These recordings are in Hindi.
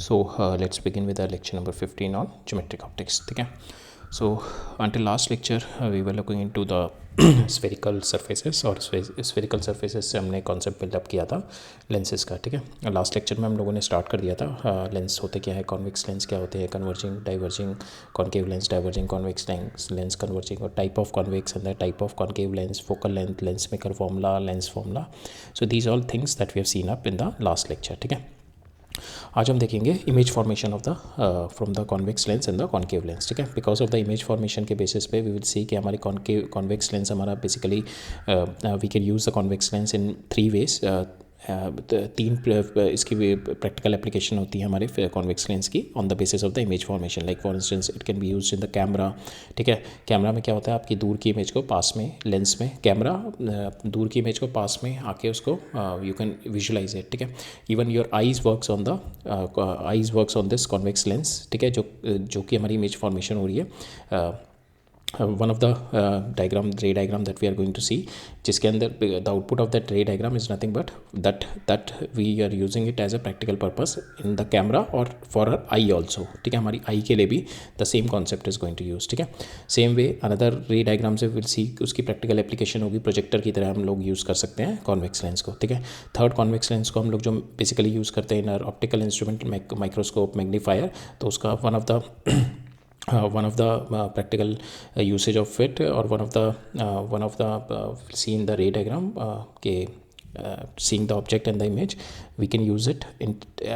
So let's begin with our lecture number 15 on geometric optics. ठीक है. So until last lecture we were looking into the spherical surfaces और spherical surfaces से हमने concept build up किया था lenses का. ठीक है. लास्ट लेक्चर में हम लोगों ने स्टार्ट कर दिया था लेंस होते क्या है, कॉन्वेक्स लेंस क्या होते हैं, converging diverging concave lens, diverging convex lens converging, और type of convex and the type of concave lens, focal length, lens maker formula, lens formula. So these all things that we have seen up in the last lecture. ठीक है. आज हम देखेंगे image formation of the from the convex lens and the concave lens. ठीक है. Because of the image formation के बेसिस पे वी विल सी कि हमारी कॉन्वेक्स लेंस हमारा basically we can use the convex lens in 3 ways. तीन इसकी प्रैक्टिकल एप्लीकेशन होती है हमारे कॉन्वेक्स लेंस की on the basis of the image formation. Like for instance it can be use in the camera. ठीक है. कैमरा में क्या होता है, आपकी दूर की इमेज को पास में, लेंस में कैमरा दूर की इमेज को पास में आके उसको यू कैन विजुलाइज इट. ठीक है. Even your eyes works on the eyes works on this convex lens. ठीक है. जो कि हमारी इमेज फॉर्मेशन हो रही है. One of the ray diagram that we are going to see, जिसके अंदर the output of that ray diagram is nothing but that we are using it as a practical purpose in the camera or for our eye also. ठीक है. हमारी आई के लिए भी the same concept is going to use. ठीक है. same way another ray diagram से we'll see उसकी practical application होगी, प्रोजेक्टर की तरह हम लोग यूज़ कर सकते हैं कॉन्वेक्स लेंस को. ठीक है. थर्ड कॉन्वेक्स लेंस को हम लोग जो बेसिकली यूज़ करते हैं in optical instrument, microscope, magnifier, तो उसका one of the practical usage of it, or one of the see in the ray diagram seeing the object and the image, we can use it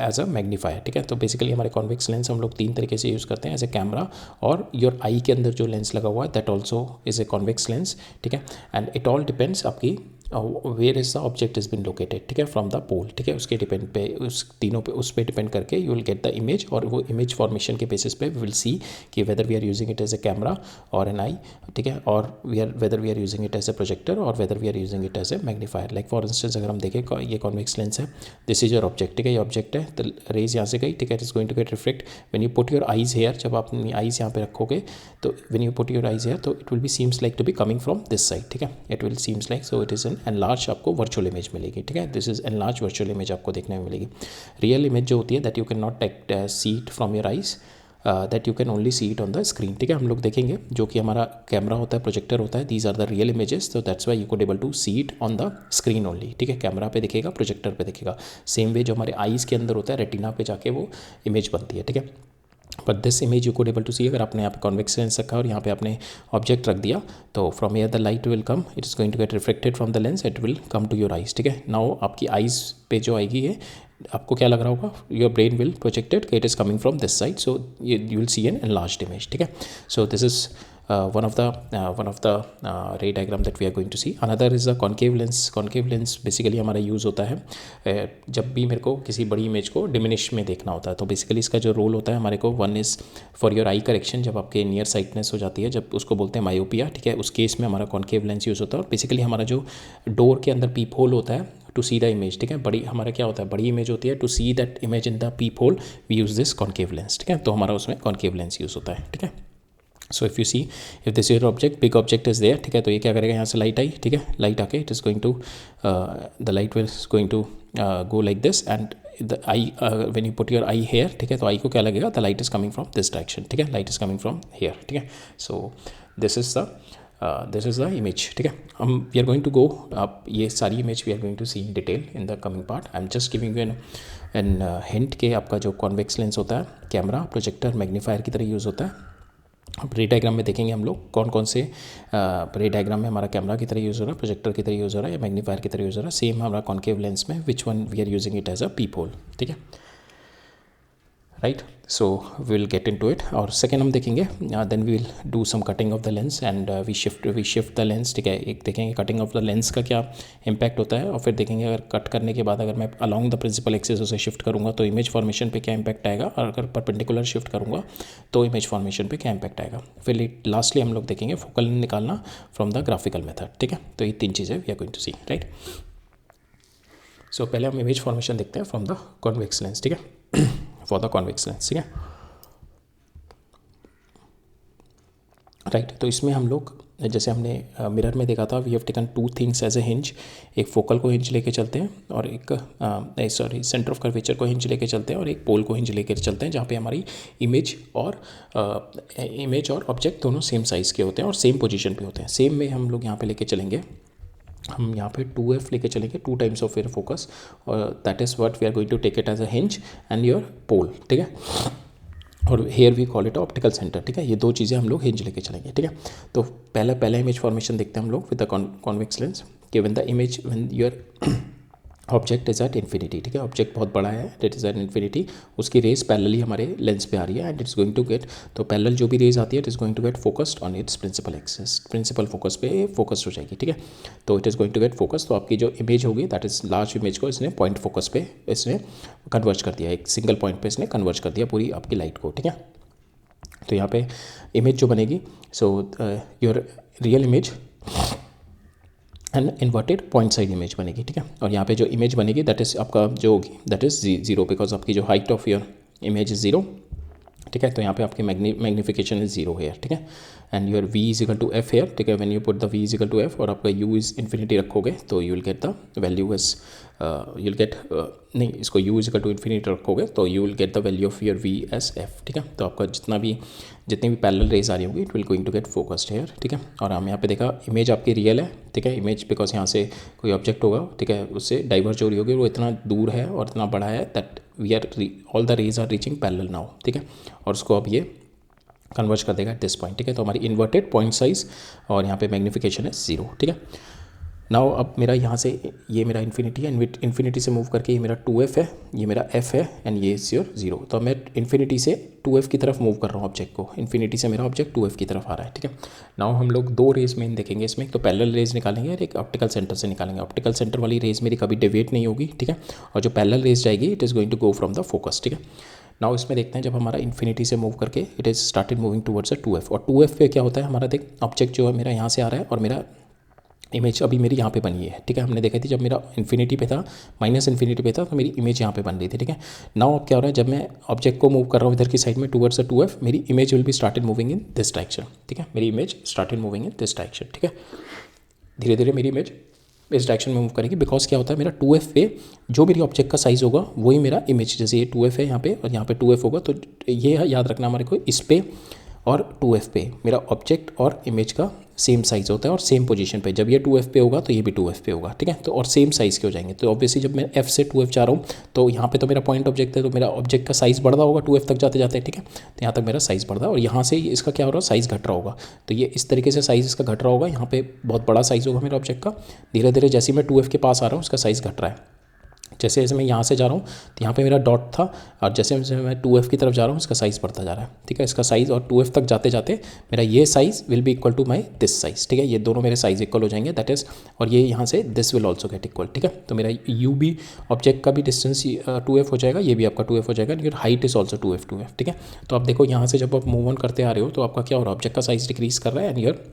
as a magnifier. ठीक है. तो बेसिकली हमारे कॉन्वेक्स लेंस हम लोग 3 तरीके से यूज़ करते हैं, एज ए कैमरा, और योर आई के अंदर जो लेंस लगा हुआ है that also is a convex lens. ठीक है. एंड इट ऑल डिपेंड्स आपकी where is the object is being located. ठीक है. From the pole. ठीक है. उसके डिपेंड पे उस तीनों पे उस पर डिपेंड करके you will get the image, और वो इमेज फॉर्मेशन के बेसिस पे वी विल सी कि whether we are using it as a camera और एन आई. ठीक है. और whether we are using it as a projector और whether we are using it as a magnifier. Like for instance अगर हम देखें ये कॉन्वेक्स लेंस है, दिस इज योर ऑब्जेक्ट. ठीक है. ये ऑब्जेक्ट है, तो रेज यहाँ से गई. ठीक है. It is going to get reflect when you put your eyes here. जब आप अपनी आईज यहाँ पे रखोगे तो when you put your eyes here तो it will be seems like to be coming from this side. ठीक है. It will seems like, so it is an enlarge आपको वर्चुअल इमेज मिलेगी. ठीक है. This is enlarge virtual image आपको देखने में मिलेगी. रियल इमेज जो होती है that you can not see it from your eyes, that you can only C it on the screen. ठीक है. हम लोग देखेंगे जो कि हमारा कैमरा होता है, प्रोजेक्टर होता है, these are the real images, तो that's why you could able to see it on the screen only. ठीक है. कैमरा पे दिखेगा, प्रोजेक्टर पे दिखेगा. सेम वे जो हमारे आइज़ के अंदर होता है, रेटिना पे जाके वो इमेज बनती है. ठीक है. But this image you could able to see, अगर आपने यहाँ पे कॉन्वेक्स लेंस रखा और यहाँ पे आपने ऑब्जेक्ट रख दिया, तो from here the light will come, it is going to get reflected from the lens, it will come to your eyes. ठीक है. नाउ आपकी आइज़ पे जो आएगी ये आपको क्या लग रहा होगा, your brain will projected it is coming from this side, so you will see an enlarged image. ठीक है. So this is one of the ray diagram that we are going to see. Another is the concave lens. Concave lens basically हमारा यूज़ होता है जब भी मेरे को किसी बड़ी इमेज को डिमिनिश में देखना होता है, तो बेसिकली इसका जो रोल होता है हमारे को, one is for your I correction. जब आपके नियर साइटनेस हो जाती है, जब उसको बोलते हैं मायोपिया. ठीक है. उस केस में हमारा कॉन्केव लेंस यूज़ होता है. और बेसिकली हमारा जो डोर के अंदर पीप होल होता है टू सी द इमेज. ठीक है. बड़ी हमारा क्या होता है, बड़ी इमेज होती है, to see that image in the pep whole we use this concave lens. ठीक है. तो हमारा उसमें कॉन्केव लेंस यूज़ होता है. ठीक है. So if you see, if this your object, big object is there. ठीक है. तो ये क्या करेगा, यहाँ से लाइट आई. ठीक है. लाइट आके it is going to the light will going to go like this, and the eye when you put your eye here. ठीक है. तो आई को क्या लगेगा, the light is coming from this direction. ठीक है. Light is coming from here. ठीक है. So this is the image. ठीक है. हम we are going to go, आप ये सारी image we are going to C in detail in the coming part. I am just giving you an hint के आपका जो कॉन्वेक्स लेंस होता है, कैमरा, प्रोजेक्टर, मैग्नीफायर की तरह यूज़ होता है. अब रे डायग्राम में देखेंगे हम लोग कौन कौन से रे डायग्राम में हमारा कैमरा की तरह यूज़ हो रहा है, प्रोजेक्टर की तरह यूज़ हो रहा है, या मैग्नीफायर की तरह यूज़ हो रहा है. सेम हमारा कॉन्केव लेंस में which one we are using it as a peephole. ठीक है. Right. So we will get into it. और सेकेंड हम देखेंगे, then we will do some cutting of the lens and we shift the lens. ठीक है. एक देखेंगे कटिंग ऑफ द लेंस का क्या इम्पैक्ट होता है, और फिर देखेंगे अगर कट करने के बाद अगर मैं अलॉन्ग द प्रिंसिपल एक्सिस उसे शिफ्ट करूँगा तो इमेज फॉर्मेशन पे क्या इम्पैक्ट आएगा, और अगर परपेंडिकुलर शिफ्ट करूँगा तो इमेज फॉर्मेशन पे क्या इम्पैक्ट आएगा. फिर लास्टली हम लोग देखेंगे फोकल लेंथ निकालना फ्रॉम द ग्राफिकल मेथड. ठीक है. तो ये 3 चीज़ें we are going to see. Right. So पहले हम इमेज फॉर्मेशन देखते हैं फ्रॉम द कॉन्वेक्स लेंस. ठीक है. For the convex lens. ठीक है. राइट. तो इसमें हम लोग जैसे हमने मिरर में देखा था, we have taken two things as a hinge, एक फोकल को हिंज लेके चलते हैं और एक सेंटर ऑफ कर्वेचर को हिंज लेके चलते हैं और एक पोल को हिंज लेके चलते हैं, जहाँ पे हमारी इमेज और ऑब्जेक्ट दोनों सेम साइज़ के होते हैं और सेम पोजीशन पे होते हैं। सेम में हम लोग यहाँ पे लेके चलेंगे, हम यहाँ पे 2f लेके चलेंगे, 2 टाइम्स ऑफ योर फोकस, और that is what we are going to take it as a hinge and your pole, ठीक है। और here we call it optical centre, ठीक है। ये दो चीज़ें हम लोग हिंज लेके चलेंगे, ठीक है। तो पहला इमेज फॉर्मेशन देखते हैं हम लोग विद द कॉन्वेक्स लेंस, कि when your object is at infinity, ठीक है। ऑब्जेक्ट बहुत बड़ा है, इट इज़ एट इन्फिनिटी, उसकी रेज पैरेलली हमारे लेंस पे आ रही है and it's going to get, तो पैरेलल जो भी रेज आती है it is going to get focused on its principal axis, principal focus पे फोकस हो जाएगी, ठीक है। तो it is going to gate focus, तो आपकी जो इमेज होगी दैट इज़ लार्ज इमेज को इसने पॉइंट फोकस पे इसने कन्वर्ज कर दिया, एक सिंगल पॉइंट पे इसने कन्वर्ज कर दिया पूरी आपकी लाइट को, ठीक है। तो यहाँ पे इमेज जो बनेगी, so your real image and inverted point side image बनेगी, ठीक है। और यहाँ पे जो इमेज बनेगी दैट इज़ आपका जो होगी दैट इज़ 0, बिकॉज आपकी जो height of your image is 0, ठीक है। तो यहाँ पे आपकी मैग्निफिकेशन इज़ 0 हेयर, ठीक है। And your v is equal to f here, ठीक है। When you put the v is equal to f और आपका u इज़ इन्फिनिटी रखोगे तो you will get the value as you will get नहीं, इसको u is equal to infinity रखोगे तो you will get the value of your v as f, ठीक है। तो आपका जितनी भी पैरेलल रेज आ रही होगी it will going to get focused here, ठीक है। और हम यहाँ पे देखा इमेज आपकी रियल है, ठीक है। इमेज बिकॉज यहाँ से कोई ऑब्जेक्ट होगा, ठीक है, उससे डाइवर्ज हो रही होगी, वो इतना दूर है और इतना बड़ा है that we are all the rays are reaching parallel now, ठीक है। और उसको अब ये कन्वर्ज कर देगा एट दिस पॉइंट, ठीक है। तो हमारी इन्वर्टेड पॉइंट साइज और यहाँ पे मैग्निफिकेशन है 0, ठीक है। नाउ अब मेरा यहाँ से ये मेरा इन्फिनिटी है, इन्फिनिटी से मूव करके ये मेरा 2f है, ये मेरा f है एंड ये इज़ योर 0। तो मैं इन्फिनिटी से 2f की तरफ मूव कर रहा हूँ ऑब्जेक्ट को, इन्फिनिटी से मेरा ऑब्जेक्ट 2f की तरफ आ रहा है, ठीक है। नाउ हम लोग दो रेज मेन देखेंगे इसमें, एक तो पैरेलल रेज निकालेंगे और एक ऑप्टिकल सेंटर से निकालेंगे। ऑप्टिकल सेंटर वाली रेज मेरी कभी डेविएट नहीं होगी, ठीक है। और जो पैरेलल रेज जाएगी it is going to go from the focus, ठीक है। नाउ इसमें देखते हैं जब हमारा इन्फिनिटी से मूव करके it is started moving towards a 2f, और 2f पे क्या होता है हमारा, देख ऑब्जेक्ट जो है मेरा यहाँ से आ रहा है और मेरा इमेज अभी मेरी यहाँ पे बनी है, ठीक है। हमने देखा थी जब मेरा इन्फिनिटी पे था, माइनस इन्फिनिटी पे था, तो मेरी इमेज यहाँ पे बन रही थी, ठीक है। नाउ अब क्या हो रहा है, जब मैं ऑब्जेक्ट को मूव कर रहा हूँ इधर की साइड में टूवर्ड्स अ 2f, मेरी image will be started moving in this direction, ठीक है। मेरी image started moving in this direction, ठीक है। धीरे धीरे मेरी इमेज इस डायरेक्शन में मूव करेगी, बिकॉज क्या होता है मेरा 2f पे जो मेरी ऑब्जेक्ट का साइज़ होगा वही मेरा इमेज, जैसे ये 2f है यहाँ पे और यहाँ पे 2f होगा, तो ये याद रखना हमारे को, इस पे और 2f पे मेरा ऑब्जेक्ट और इमेज का सेम साइज़ होता है और सेम पोजीशन पे। जब ये 2f पे होगा तो ये भी 2f पे होगा, ठीक है। तो और सेम साइज़ के हो जाएंगे। तो ऑब्वियसली जब मैं f से 2f जा रहा हूँ तो यहाँ पे तो मेरा पॉइंट ऑब्जेक्ट है, तो मेरा ऑब्जेक्ट का साइज़ बढ़ रहा होगा 2f तक जाते जाते, ठीक है। तो यहाँ तक मेरा साइज़ बढ़ रहा है और यहाँ से इसका क्या हो रहा है, साइज़ घट रहा होगा। तो ये इस तरीके से साइज़ इसका घट रहा होगा, यहाँ पे बहुत बड़ा साइज़ होगा मेरा ऑब्जेक्ट का। धीरे धीरे जैसे मैं 2f के पास आ रहा हूँ उसका साइज़ घट रहा है। जैसे जैसे मैं यहाँ से जा रहा हूँ तो यहाँ पे मेरा डॉट था, और जैसे जैसे मैं 2f की तरफ जा रहा हूँ इसका साइज़ बढ़ता जा रहा है, ठीक है। इसका साइज़ और 2f तक जाते जाते मेरा ये size will be equal to my this size, ठीक है। ये दोनों मेरे साइज़ इक्वल हो जाएंगे, दैट इज़, और ये यहाँ से this will also get equal, ठीक है। तो मेरा यू भी ऑब्जेक्ट का भी डिस्टेंस 2f हो जाएगा, ये भी आपका 2f हो जाएगा, your height is also 2f, ठीक है। तो आप देखो यहाँ से जब आप मूव ऑन करते आ रहे हो तो आपका क्या हो रहा है, ऑब्जेक्ट का साइज़ डिक्रीज़ कर रहा है and your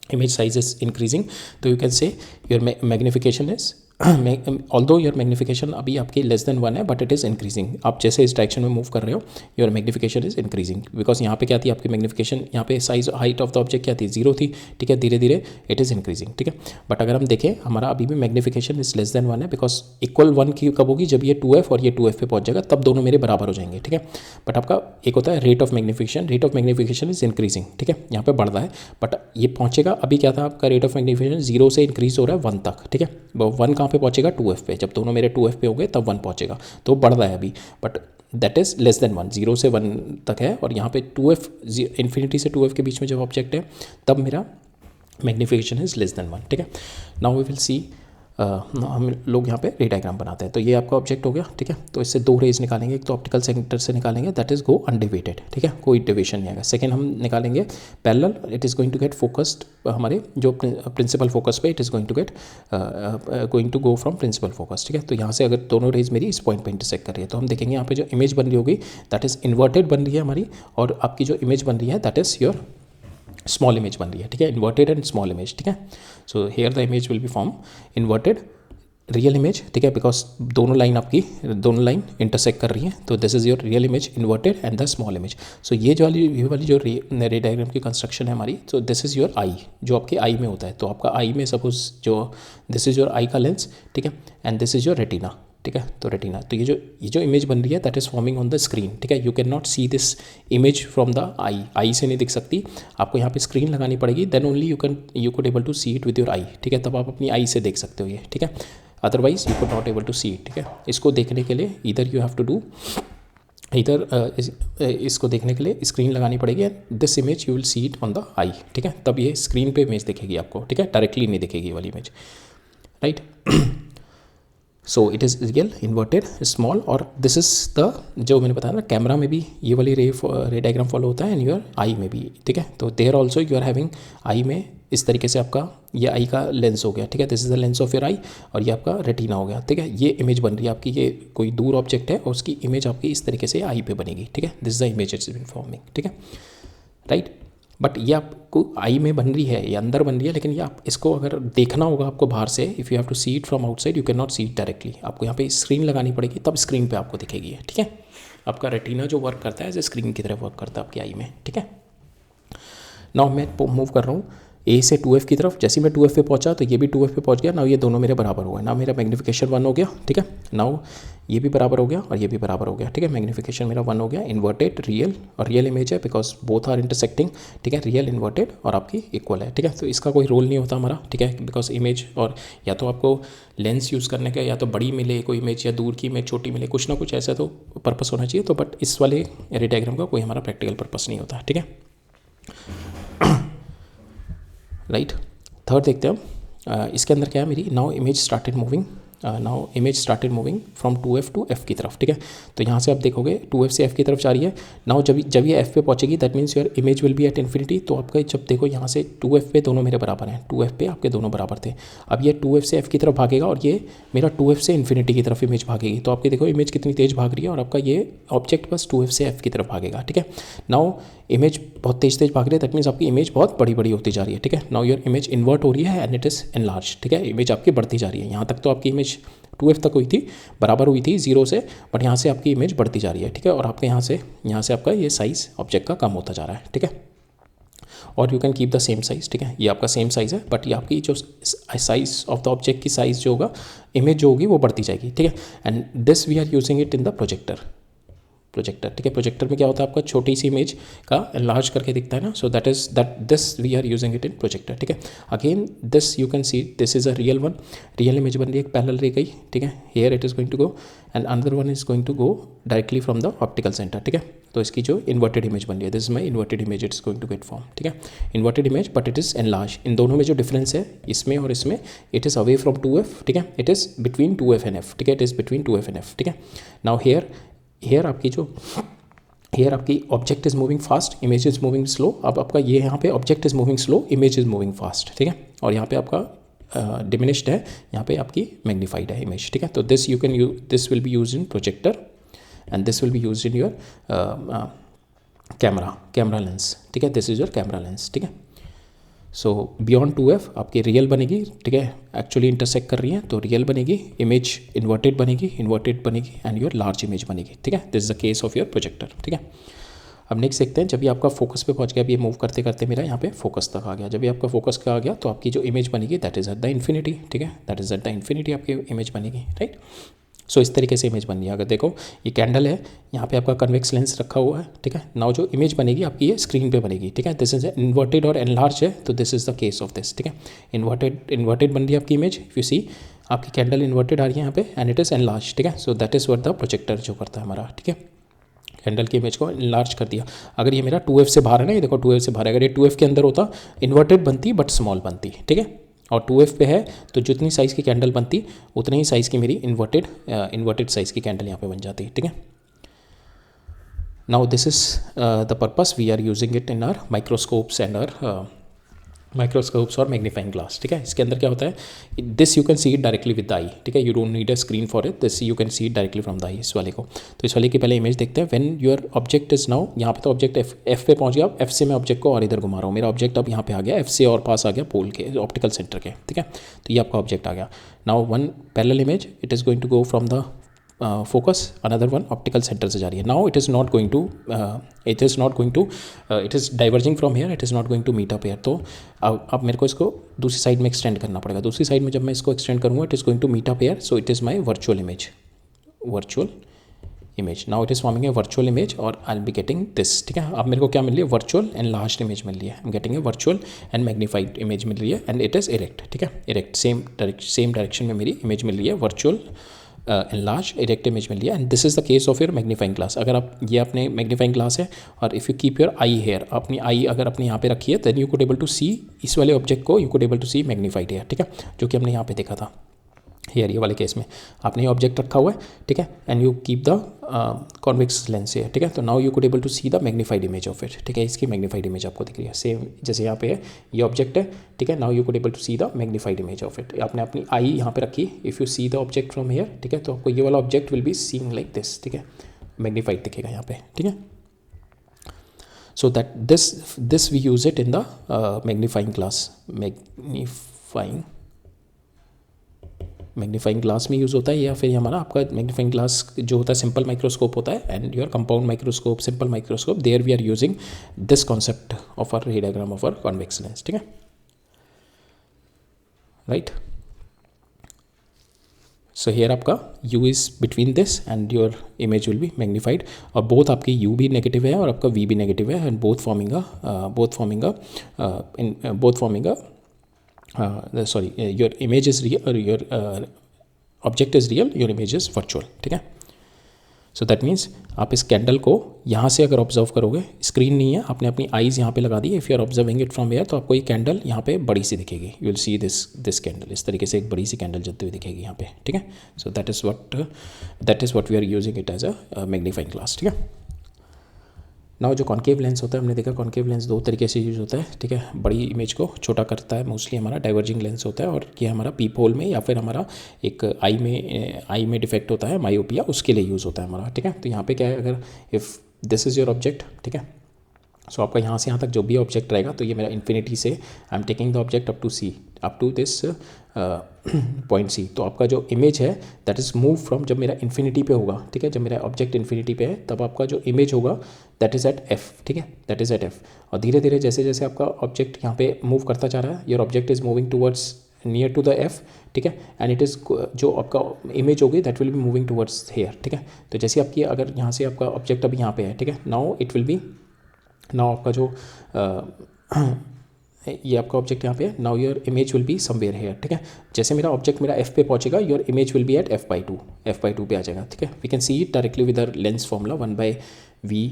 image size is increasing। तो you can say your magnification is although your magnification अभी आपकी लेस देन 1 है बट इट इज़ इंक्रीजिंग। आप जैसे इस डायरेक्शन में मूव कर रहे हो your magnification is increasing, because यहाँ पे क्या थी आपकी मैग्निफिकेशन, यहाँ पे size height of the object क्या थी, 0 थी, ठीक है। धीरे धीरे इट इज़ इंक्रीजिंग, ठीक है। बट अगर हम देखें हमारा अभी भी मैग्निफिकेशन इज लेस देन 1 है, बिकॉज इक्वल 1 की कब होगी, जब ये 2f और ये 2f पे पहुँच जाएगा तब दोनों मेरे बराबर हो जाएंगे, ठीक है। बट आपका एक होता है rate of magnification is increasing, ठीक है, यहाँ पे बढ़ रहा है। बट ये पहुँचेगा, अभी क्या था आपका रेट ऑफ मैग्निफिकेशन 0 से इंक्रीज हो रहा है 1 तक, ठीक है। 1 कहाँ पे पहुँचेगा, 2f पे, जब दोनों मेरे 2f पे हो गए तब 1 पहुँचेगा, तो बढ़ रहा है अभी, but that is less than 1, 0 से 1 तक है। और यहाँ पे 2f इन्फिनिटी से 2f के बीच में जब ऑब्जेक्ट है तब मेरा मैग्निफिकेशन इज लेस देन 1, ठीक है। नाउ वी विल सी, हम लोग यहाँ पे रे डायग्राम बनाते हैं। तो ये आपका ऑब्जेक्ट हो गया, ठीक है। तो इससे दो रेज निकालेंगे, एक तो ऑप्टिकल सेंटर से निकालेंगे दैट इज़ गो अनडिवेटेड, ठीक है, कोई डिविशन नहीं आएगा। सेकेंड हम निकालेंगे parallel, it is going to get focused, हमारे जो प्रिंसिपल फोकस पे it is going to go from principal focus, ठीक है। तो यहाँ से अगर दोनों रेज मेरी इस पॉइंट पे इंटरसेक्ट कर रही है तो हम देखेंगे यहाँ पे जो इमेज बन रही होगी दैट इज़ इन्वर्टेड बन रही है हमारी, और आपकी जो इमेज बन रही है that is your small image बन रही है, ठीक है, इन्वर्टेड एंड स्मॉल इमेज, ठीक है। So here the image will B form inverted real image, ठीक है, बिकॉज दोनों लाइन इंटरसेक्ट कर रही है, तो this is your real image inverted and the small image. So ये वाली जो रे डायग्राम की कंस्ट्रक्शन है हमारी, so this is your eye, जो आपके आई में होता है. तो आपका आई में सपोज जो दिस इज़ योर आई का लेंस, ठीक है, and this is your retina, ठीक है. तो रेटिना, तो ये जो इमेज बन रही है that is forming on the screen, ठीक है. You can not see this image from the eye से नहीं दिख सकती, आपको यहाँ पे स्क्रीन लगानी पड़ेगी, then only you could able to see it with your eye, ठीक है. तब आप अपनी आई से देख सकते हो ये, ठीक है. Otherwise you could not able to see it, ठीक है. इसको देखने के लिए इधर यू हैव टू डू इसको देखने के लिए स्क्रीन लगानी पड़ेगी, and this image you will see it on the eye, ठीक है. तब ये स्क्रीन पे इमेज दिखेगी आपको, ठीक है, डायरेक्टली नहीं दिखेगी वाली image, right. So it is real, inverted, small, और दिस इज़ द, जो मैंने बताया ना, कैमरा में भी ये वाली रे डायग्राम फॉलो होता है, एंड योर आई में भी, ठीक है. तो there also you are having eye में इस तरीके से आपका ये आई का लेंस हो गया, ठीक है. This is the lens of your eye, और ये आपका रेटिना हो गया, ठीक है. ये इमेज बन रही है आपकी, ये कोई दूर ऑब्जेक्ट है और उसकी इमेज आपकी इस तरीके से आई पे बनेगी, ठीक है. This is the image it's been forming, ठीक है, राइट. बट ये आपको आई में बन रही है, ये अंदर बन रही है, लेकिन ये आप इसको अगर देखना होगा आपको बाहर से, if you have to see it from outside, you can not see it directly. आपको यहाँ पे स्क्रीन लगानी पड़ेगी, तब स्क्रीन पे आपको दिखेगी ये, ठीक है. आपका रेटिना जो वर्क करता है एज ए स्क्रीन की तरह वर्क करता है आपकी आई में, ठीक है. नाउ मैं मूव कर रहा हूँ ए से 2f की तरफ. जैसे मैं 2f पे पहुँचा तो ये भी 2f पे पहुँच गया. नाउ ये दोनों मेरे बराबर हुआ, ना मेरा मैग्नीफिकेशन 1 हो गया, ठीक है. नाउ ये भी बराबर हो गया और ये भी बराबर हो गया, ठीक है. मैग्नीफिकेशन मेरा 1 हो गया. इन्वर्टेड, रियल, और रियल इमेज है बिकॉज बोथ आर इंटरसेक्टिंग, ठीक है. रियल, इन्वर्टेड, और आपकी इक्वल है, ठीक है. तो इसका कोई रोल नहीं होता हमारा, ठीक है, बिकॉज इमेज, और या तो आपको लेंस यूज़ करने का, या तो बड़ी मिले कोई इमेज, या दूर की इमेज छोटी मिले, कुछ ना कुछ ऐसा तो पर्पस होना चाहिए. तो बट इस वाले रे डायग्राम का कोई हमारा प्रैक्टिकल पर्पस नहीं होता, ठीक है, राइट. थर्ड देखते हैं हम. इसके अंदर क्या है मेरी, now image started moving from 2f to f की तरफ, ठीक है. तो यहाँ से आप देखोगे 2f से f की तरफ जा रही है. नाउ जब ये f पे पहुँचेगी that means your image will be at infinity. तो आपका जब देखो यहाँ से 2f पे दोनों मेरे बराबर हैं, 2f पे आपके दोनों बराबर थे. अब ये 2f से f की तरफ भागेगा और ये मेरा 2f से इन्फिनिटी की तरफ इमेज भागेगी. तो आपके देखो इमेज कितनी तेज़ भाग रही है, और आपका ये ऑब्जेक्ट बस 2f से f की तरफ भागेगा, ठीक है. नाउ इमेज बहुत तेज भाग रही है, दैट मीन्स आपकी इमेज बहुत बड़ी होती जा रही है, ठीक है. नाउ योर इमेज इन्वर्ट हो रही है एंड इट इज़ एनलार्ज, ठीक है. इमेज आपकी बढ़ती जा रही है. यहाँ तक तो आपकी इमेज 2f तक हुई थी, बराबर हुई थी 0 से, बट यहाँ से आपकी इमेज बढ़ती जा रही है, ठीक है. और आपके यहाँ से आपका ये साइज़ ऑब्जेक्ट का कम होता जा रहा है, ठीक है. और you can keep the same size, ठीक है. ये आपका सेम साइज़ है, बट ये आपकी जो साइज़ ऑफ द ऑब्जेक्ट की साइज़ जो होगा, इमेज जो होगी वो बढ़ती जाएगी, ठीक है. And this we are using it in the projector, ठीक है. प्रोजेक्टर में क्या होता है, आपका छोटी सी इमेज का एनलार्ज करके दिखता है ना. So this we are using it in projector, ठीक है. Again this you can see this is a real one, real image बन रही है, एक पैरेलल रह गई, ठीक है. Here it is going to go and another one is going to go directly from the optical centre, ठीक है. तो इसकी जो इन्वर्टेड इमेज बन रही है, this is my inverted image, it is going to get form, ठीक है. Inverted image but it is enlarge. इन दोनों में जो डिफरेंस है इसमें और इसमें, it is away from 2f, ठीक है. It is between 2f and f, ठीक है. It is between 2f and f, ठीक है. नाउ हेयर आपकी object is moving fast, image is moving slow. अब आपका ये यहाँ पे object is moving slow, image is moving fast, ठीक है. और यहाँ पे आपका डिमिनिश्ड है, यहाँ पे आपकी मैग्नीफाइड है इमेज, ठीक है. तो this will B use in projector and this will B use in your camera lens, ठीक है. This is your camera lens, ठीक है. सो बियॉन्ड 2f आपकी रियल बनेगी, ठीक है. एक्चुअली इंटरसेक्ट कर रही है तो रियल बनेगी, इमेज इन्वर्टेड बनेगी एंड योर लार्ज इमेज बनेगी, ठीक है. This is the case of your projector, ठीक है. अब नेक्स्ट देखते हैं. जब ये आपका फोकस पे पहुंच गया, अब ये मूव करते करते मेरा यहाँ पे फोकस तक आ गया. जब ये आपका फोकस का आ गया तो आपकी जो इमेज बनेगी that is at the infinity, ठीक है. That is at the infinity आपकी इमेज बनेगी, राइट. सो इस तरीके से इमेज बन रही है. अगर देखो ये कैंडल है, यहाँ पे आपका कन्वेक्स लेंस रखा हुआ है, ठीक है. नाउ जो इमेज बनेगी आपकी ये स्क्रीन पे बनेगी, ठीक है. दिस इज इन्वर्टेड और एनलार्ज है, तो this is the case of this, ठीक है. इन्वर्टेड बन रही है आपकी इमेज, इफ यू सी आपकी कैंडल इन्वर्टेड आ रही है यहाँ पे एंड इट इज़ एनलार्ज, ठीक है. So that is what the projector जो करता है हमारा, ठीक है. कैंडल की इमेज को इनलार्ज कर दिया. अगर ये मेरा 2f से बाहर है ना, ये देखो 2f से बाहर है, अगर ये 2f के अंदर होता इन्वर्टेड बनती बट स्मॉल बनती, ठीक है. और 2f पे है तो जितनी साइज़ की कैंडल बनती उतनी ही साइज़ की मेरी इन्वर्टेड साइज़ की कैंडल यहाँ पे बन जाती, ठीक है. Now this is the purpose we are using it in our microscopes and our microscopes और मैग्नीफाइंग ग्लास, ठीक है। इसके अंदर क्या होता है, this you can see it directly with the eye, ठीक है, you don't need a screen for it, this you can see it directly from the eye. इस वाले को, तो इस वाले की पहले इमेज देखते हैं। When your object is now, यहाँ पे तो ऑब्जेक्ट एफ पे पहुंच गया, एफ से मैं ऑब्जेक्ट को और इधर घुमा रहा हूँ, मेरा ऑब्जेक्ट अब यहाँ पे आ गया, एफ से और पास आ गया पोल के, ऑप्टिकल सेंटर के, ठीक है। तो ये आपका ऑब्जेक्ट आ गया। Now one parallel image, it is going to go from the focus, another one optical centre से जा रही है। Now it is not going to it is diverging from here, it is not going to meet up here. तो अब मेरे को इसको दूसरी साइड में एक्सटेंड करना पड़ेगा। दूसरी साइड में जब मैं इसको एक्सटेंड करूँगा, it is going to meet up here, so it is my virtual image. Now it is forming a virtual image और I will be getting this, ठीक है। अब मेरे को क्या मिल रही है, वर्चुअल एंड लार्ज इमेज मिल रही है, I am getting a virtual and magnified image मिल रही है, एंड इट इज़ इरेक्ट, ठीक है। इरेक्ट सेम डायरेक्शन में मेरी इमेज मिल रही है, virtual and large erect image मिल रही है। And this is the case of your magnifying glass. अगर आप ये अपने मैग्नीफाइंग ग्लास है और if you keep your eye here, अपनी आई अगर अपने यहाँ पे रखी है, then you could able to see इस वाले ऑब्जेक्ट को, you could able to see magnified here, ठीक है, जो कि हमने यहाँ पे देखा था हेयर। ये वाले केस में आपने ये ऑब्जेक्ट रखा हुआ है, ठीक है, and you keep the convex lens है, ठीक है। तो now you could able to see the magnified image of it, ठीक है। इसकी मैग्नीफाइड इमेज आपको दिख रही है, सेम जैसे यहाँ पे है, ये ऑब्जेक्ट है, ठीक है। Now you could able to see the magnified image of it. आपने अपनी आई यहाँ पे रखी, if you see the object from here, ठीक है, तो आपको ये वाला object will be seeing like this, ठीक है, मैग्नीफाइड दिखेगा यहाँ पे, ठीक है। So that this we use it in the magnifying glass. Magnifying glass में यूज़ होता है, या फिर हमारा आपका मैग्नीफाइंग ग्लास जो होता है सिंपल माइक्रोस्कोप होता है, and your compound microscope, simple microscope, there we are using this concept of our ray diagram of our convex lens, ठीक है, राइट। सो हेयर आपका u is between this and your image will be magnified, और बोथ आपकी u भी नेगेटिव है और आपका v भी नेगेटिव है, and both forming sorry, your image is real or your object is real, your image is virtual, ठीक है। सो दैट मीन्स आप इस कैंडल को यहाँ से अगर ऑब्जर्व करोगे, स्क्रीन नहीं है, आपने अपनी आईज़ यहाँ पे लगा दी, if you are observing it from here, तो आपको ये कैंडल यहाँ पे बड़ी सी दिखेगी, you will see this candle, इस तरीके से एक बड़ी सी कैंडल जलती हुई दिखेगी यहाँ पे, ठीक है। So that is what we are using it as a magnifying glass, ठीक है। नाउ जो कॉन्केव लेंस होता है, हमने देखा कॉन्केव लेंस दो तरीके से यूज़ होता है, ठीक है। बड़ी इमेज को छोटा करता है, मोस्टली हमारा डाइवर्जिंग लेंस होता है, और ये हमारा पीप होल में या फिर हमारा एक आई में डिफेक्ट होता है, मायोपिया, उसके लिए यूज़ होता है हमारा, ठीक है। तो यहाँ पे क्या है, अगर if this is your object, ठीक है, सो आपका यहाँ से यहाँ तक जो भी ऑब्जेक्ट रहेगा, तो ये मेरा इन्फिनिटी से I am taking the object up to this point C, तो आपका जो इमेज है दैट इज़ मूव फ्रॉम, जब मेरा इन्फिनिटी पे होगा, ठीक है, जब मेरा ऑब्जेक्ट इन्फिनिटी पे है, तब आपका जो इमेज होगा दैट इज़ एट एफ, ठीक है, दैट इज़ एट एफ। और धीरे धीरे जैसे जैसे आपका ऑब्जेक्ट यहाँ पे मूव करता जा रहा है, your object is moving towards near to the F, ठीक है, एंड इट इज़ जो आपका इमेज होगी that will be moving towards here, ठीक है। तो जैसे आपकी अगर यहाँ से आपका ऑब्जेक्ट अभी यहाँ पे है, ठीक है, now it will be, now आपका जो ये आपका ऑब्जेक्ट यहाँ पे है, now your image will be somewhere here, ठीक है। जैसे मेरा ऑब्जेक्ट मेरा एफ पे पहुँचेगा, your image will be at f/2 पे आ जाएगा, ठीक है। We can see it directly with our lens formula 1/v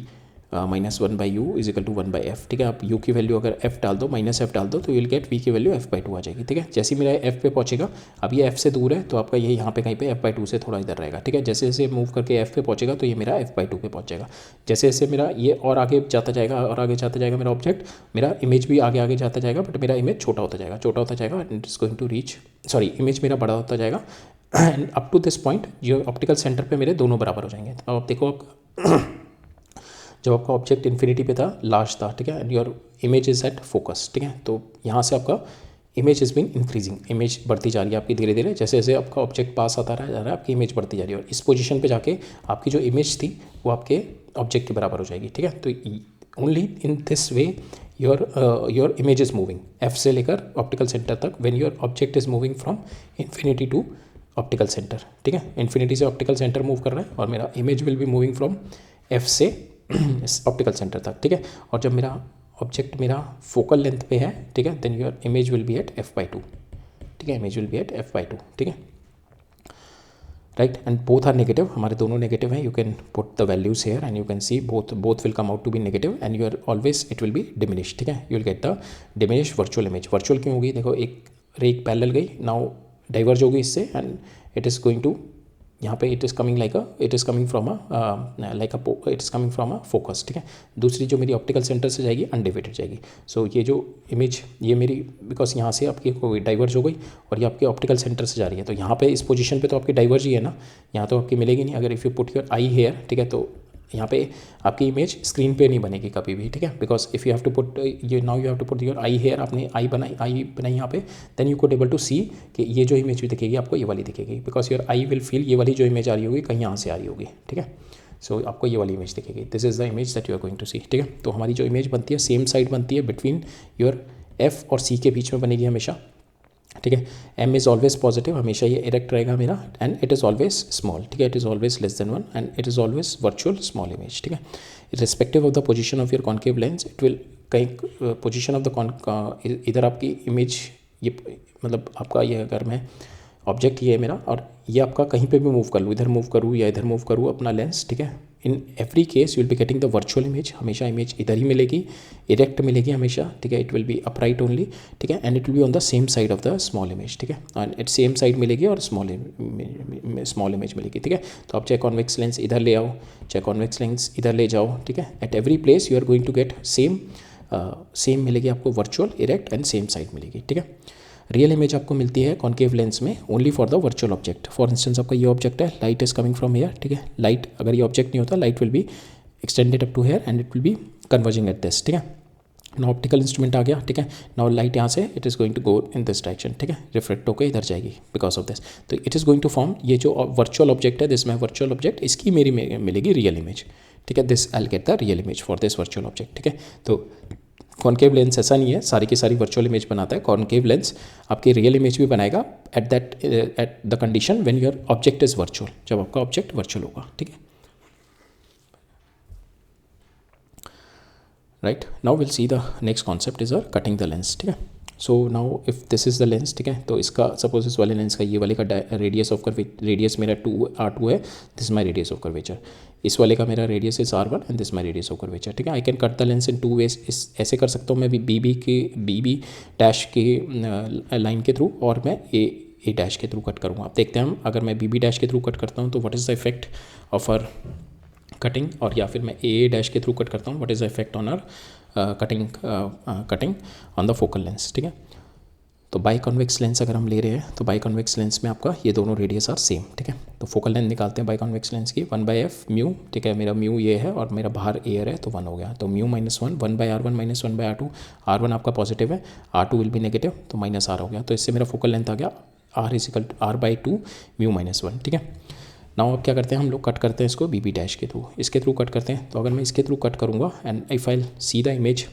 -1/u is equal to 1/f, ठीक है। आप u की वैल्यू अगर f डाल दो, -f डाल दो, तो यू विल गेट v की वैल्यू f/2 आ जाएगी, ठीक है। जैसे मेरा f पे पहुँचेगा, अब ये f से दूर है, तो आपका ये यहाँ पे कहीं पे f/2 से थोड़ा इधर रहेगा, ठीक है। जैसे जैसे मूव करके f पे पहुँचेगा, तो ये मेरा f/2 पे पहुँच जाएगा। जैसे जैसे मेरा ये और आगे जाता जाएगा और आगे जाता जाएगा मेरा ऑब्जेक्ट, मेरा इमेज भी आगे आगे जाता जाएगा, बट मेरा इमेज छोटा होता जाएगा, and it is going to reach, sorry, image मेरा बड़ा होता जाएगा, and up to this point जो ऑप्टिकल सेंटर पे मेरे दोनों बराबर हो जाएंगे। अब आप देखो, आप जब आपका ऑब्जेक्ट इन्फिनिटी पे था, लार्ज था, ठीक है, and your image is eight focus, ठीक है, तो यहाँ से आपका image is being increasing, image बढ़ती जा रही है आपकी धीरे धीरे, जैसे जैसे आपका ऑब्जेक्ट पास आता जा रहा है, आपकी इमेज बढ़ती जा रही है, और इस पोजीशन पे जाके आपकी जो इमेज थी वो आपके ऑब्जेक्ट के बराबर हो जाएगी, ठीक है। तो only in this way your image is moving, F से लेकर ऑप्टिकल सेंटर तक, when your object is moving from infinity to optical centre, ठीक है। इन्फिनिटी से ऑप्टिकल सेंटर मूव कर रहा है, और मेरा image will be moving from F से ऑप्टिकल सेंटर तक, ठीक है। और जब मेरा ऑब्जेक्ट मेरा फोकल लेंथ पे है, ठीक है, then your image will be at f/2, ठीक है, image will be at f/2, ठीक है, right. And both are negative, हमारे दोनों नेगेटिव हैं, you can put the values here and you can see both will come out to be negative, and your always it will be diminish, ठीक है, you will get the diminish virtual image. Virtual क्यों होगी, देखो एक रे पैरेलल गई, नाउ डाइवर्ज होगी इससे, and it is going to यहाँ पे it is coming from a focus, ठीक है। दूसरी जो मेरी ऑप्टिकल सेंटर से जाएगी अनडिवाइडेड जाएगी। सो ये जो इमेज ये मेरी बिकॉज यहाँ से आपकी कोई डाइवर्ज हो गई और ये आपके ऑप्टिकल सेंटर से जा रही है, तो यहाँ पे इस पोजीशन पे तो आपकी डाइवर्ज ही है ना, यहाँ तो आपकी मिलेगी नहीं। अगर if you put your eye here, ठीक है, तो यहाँ पे आपकी इमेज स्क्रीन पे नहीं बनेगी कभी भी, ठीक है, because if you have to put you have to put your eye here, आपने आई बनाई यहाँ पे, then you could able to see कि ये जो इमेज भी दिखेगी आपको ये वाली दिखेगी, because your I will feel ये वाली जो इमेज आ रही होगी कहीं यहाँ से आ रही होगी, ठीक है। सो आपको ये वाली इमेज दिखेगी, this is the image that you are going to see, ठीक है। तो हमारी जो इमेज बनती है सेम साइड बनती है बिटवीन योर एफ और सी के बीच में बनेगी हमेशा, ठीक है। एम इज़ ऑलवेज पॉजिटिव, हमेशा ये इरेक्ट रहेगा मेरा, and it is always small, ठीक है, it is always less than 1 and it is always virtual small image, ठीक है। Respective of the position of your concave lens it will कहीं पोजीशन ऑफ द इधर आपकी इमेज ये मतलब आपका ये अगर मैं ऑब्जेक्ट ये है मेरा और ये आपका कहीं पे भी मूव कर लूँ, इधर मूव करूँ या इधर मूव करूँ अपना लेंस, ठीक है, in every case you will be getting the virtual image, हमेशा इमेज इधर ही मिलेगी, इरेक्ट मिलेगी हमेशा, ठीक है, it will B upright only, ठीक है, and it will be on the same side of the small image, ठीक है, एंड इट सेम साइड मिलेगी और स्मॉल इमेज मिलेगी, ठीक है। तो आप चाहे कॉन्वेक्स लेंस इधर ले आओ, चाहे कॉन्वेक्स लेंस इधर ले जाओ, ठीक है, at every place you are going to get same मिलेगी आपको virtual, erect and same side मिलेगी, ठीक है। रियल इमेज आपको मिलती है कॉन्केव लेंस में only for the virtual object. For instance आपका ये ऑब्जेक्ट है, light is coming from here, ठीक है, लाइट अगर ये ऑब्जेक्ट नहीं होता light will be extended up to here and it will be converging at this, ठीक है। नाउ ऑप्टिकल इंस्ट्रूमेंट आ गया, ठीक है, नाउ लाइट यहाँ से it is going to go in this direction, ठीक है, रिफ्लेक्ट होकर इधर जाएगी बिकॉज ऑफ दिस, तो it is going to form ये जो वर्चुअल ऑब्जेक्ट है दिस में वर्चुअल ऑब्जेक्ट, इसकी मेरी मिलेगी रियल इमेज, ठीक है, this I will get the real image for this virtual object, ठीक है। तो कॉन्केव लेंस ऐसा नहीं है सारी की सारी वर्चुअल इमेज बनाता है, कॉन्केव लेंस आपकी रियल इमेज भी बनाएगा at the condition when your object is virtual, जब आपका ऑब्जेक्ट वर्चुअल होगा, ठीक है। Right, now will see the next concept is cutting the lens, ठीक है। So now if this is the lens, ठीक है, तो इसका सपोज इस वाले लेंस का ये वाले का रेडियस ऑफ रेडियस मेरा R2 है, this my radius of curvature, इस वाले का मेरा radius is R1 and this my radius of curvature, ठीक है। I can cut the lens in 2 ways, ऐसे कर सकता हूँ मैं बी डैश के लाइन के थ्रू और मैं ए डैश के थ्रू कट करूँगा। आप देखते हैं हम अगर मैं बी डैश के थ्रू कट करता हूँ तो what is the effect of are cutting, और या फिर मैं ए डैश के थ्रू कट करता हूँ what is the effect on our cutting on the focal lens, ठीक है। तो बाई कॉन्वेक्स लेंस अगर हम ले रहे हैं तो बाई कॉन्वेक्स लेंस में आपका ये दोनों रेडियस आर सेम, ठीक है। तो फोकल लेंथ निकालते हैं बाई कॉन्वेक्स लेंस की 1/f म्यू, ठीक है, मेरा म्यू ये है और मेरा बाहर एयर है तो 1 हो गया, तो म्यू -1 1/r1 -1/r2, R1 आपका पॉजिटिव है, R2 विल बी नेगेटिव तो -r हो गया, तो इससे मेरा फोकल लेंथ आ गया R/2 म्यू -1, ठीक है। नाउ अब क्या करते हैं हम लोग कट करते हैं इसको बी डैश के थ्रू, इसके थ्रू कट करते हैं। तो अगर मैं इसके थ्रू कट करूँगा and if I see the image,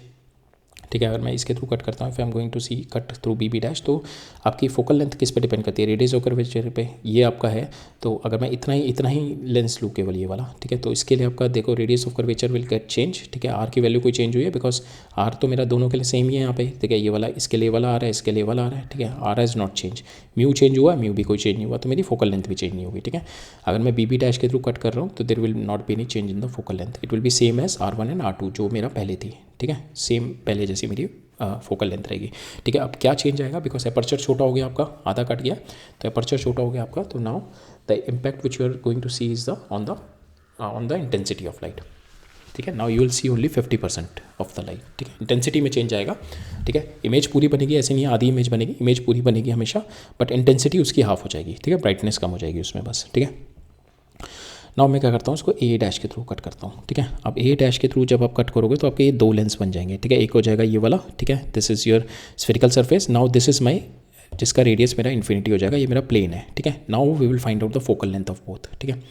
ठीक है, अगर मैं इसके थ्रू कट करता हूँ, फिर I am going to see cut through B dash, तो आपकी फोकल लेंथ किस पे डिपेंड करती है, रेडियस ऑफ कर्वेचर पे, ये आपका है। तो अगर मैं इतना ही लेंस लूँ केवल ये वाला, ठीक है, तो इसके लिए आपका देखो radius of curvature will get change, ठीक है, आर की वैल्यू कोई चेंज हुई है बिकॉज आर तो मेरा दोनों के लिए सेम ही है यहाँ पे, ठीक है, ये वाला इसके लिए वाला आ रहा है, इसके लिए वाला आ रहा है, ठीक है, R is not change, mu change हुआ, म्यू भी कोई चेंज नहीं हुआ, तो मेरी फोकल लेंथ भी चेंज नहीं होगी, ठीक है। अगर मैं बी डैश के थ्रू कट कर रहा हूँ तो there will not be any change in the focal length, it will be same as R1 and R2 जो मेरा पहले थी, ठीक है, सेम पहले जैसी मेरी फोकल लेंथ रहेगी, ठीक है। अब क्या चेंज आएगा बिकॉज एपर्चर छोटा हो गया आपका, आधा कट गया, तो एपर्चर छोटा हो गया आपका, तो now the impact which you are going to see is the on the intensity of light, ठीक है। Now you will see only 50% of the light, ठीक है, इंटेंसिटी में चेंज आएगा, ठीक है। इमेज पूरी बनेगी, ऐसे नहीं है आधी इमेज बनेगी, इमेज पूरी बनेगी हमेशा, बट इंटेंसिटी उसकी हाफ हो जाएगी, ठीक है, ब्राइटनेस कम हो जाएगी उसमें बस, ठीक है। नाउ मैं क्या करता हूँ उसको ए डैश के थ्रू कट करता हूँ, ठीक है। अब ए डैश के थ्रू जब आप कट करोगे तो आपके ये 2 लेंस बन जाएंगे, ठीक है, एक हो जाएगा ये वाला, ठीक है, this is your spherical surface, now this is माई जिसका रेडियस मेरा इन्फिनिटी हो जाएगा, ये मेरा प्लेन है, ठीक है। Now we will find out the focal length of both, ठीक है।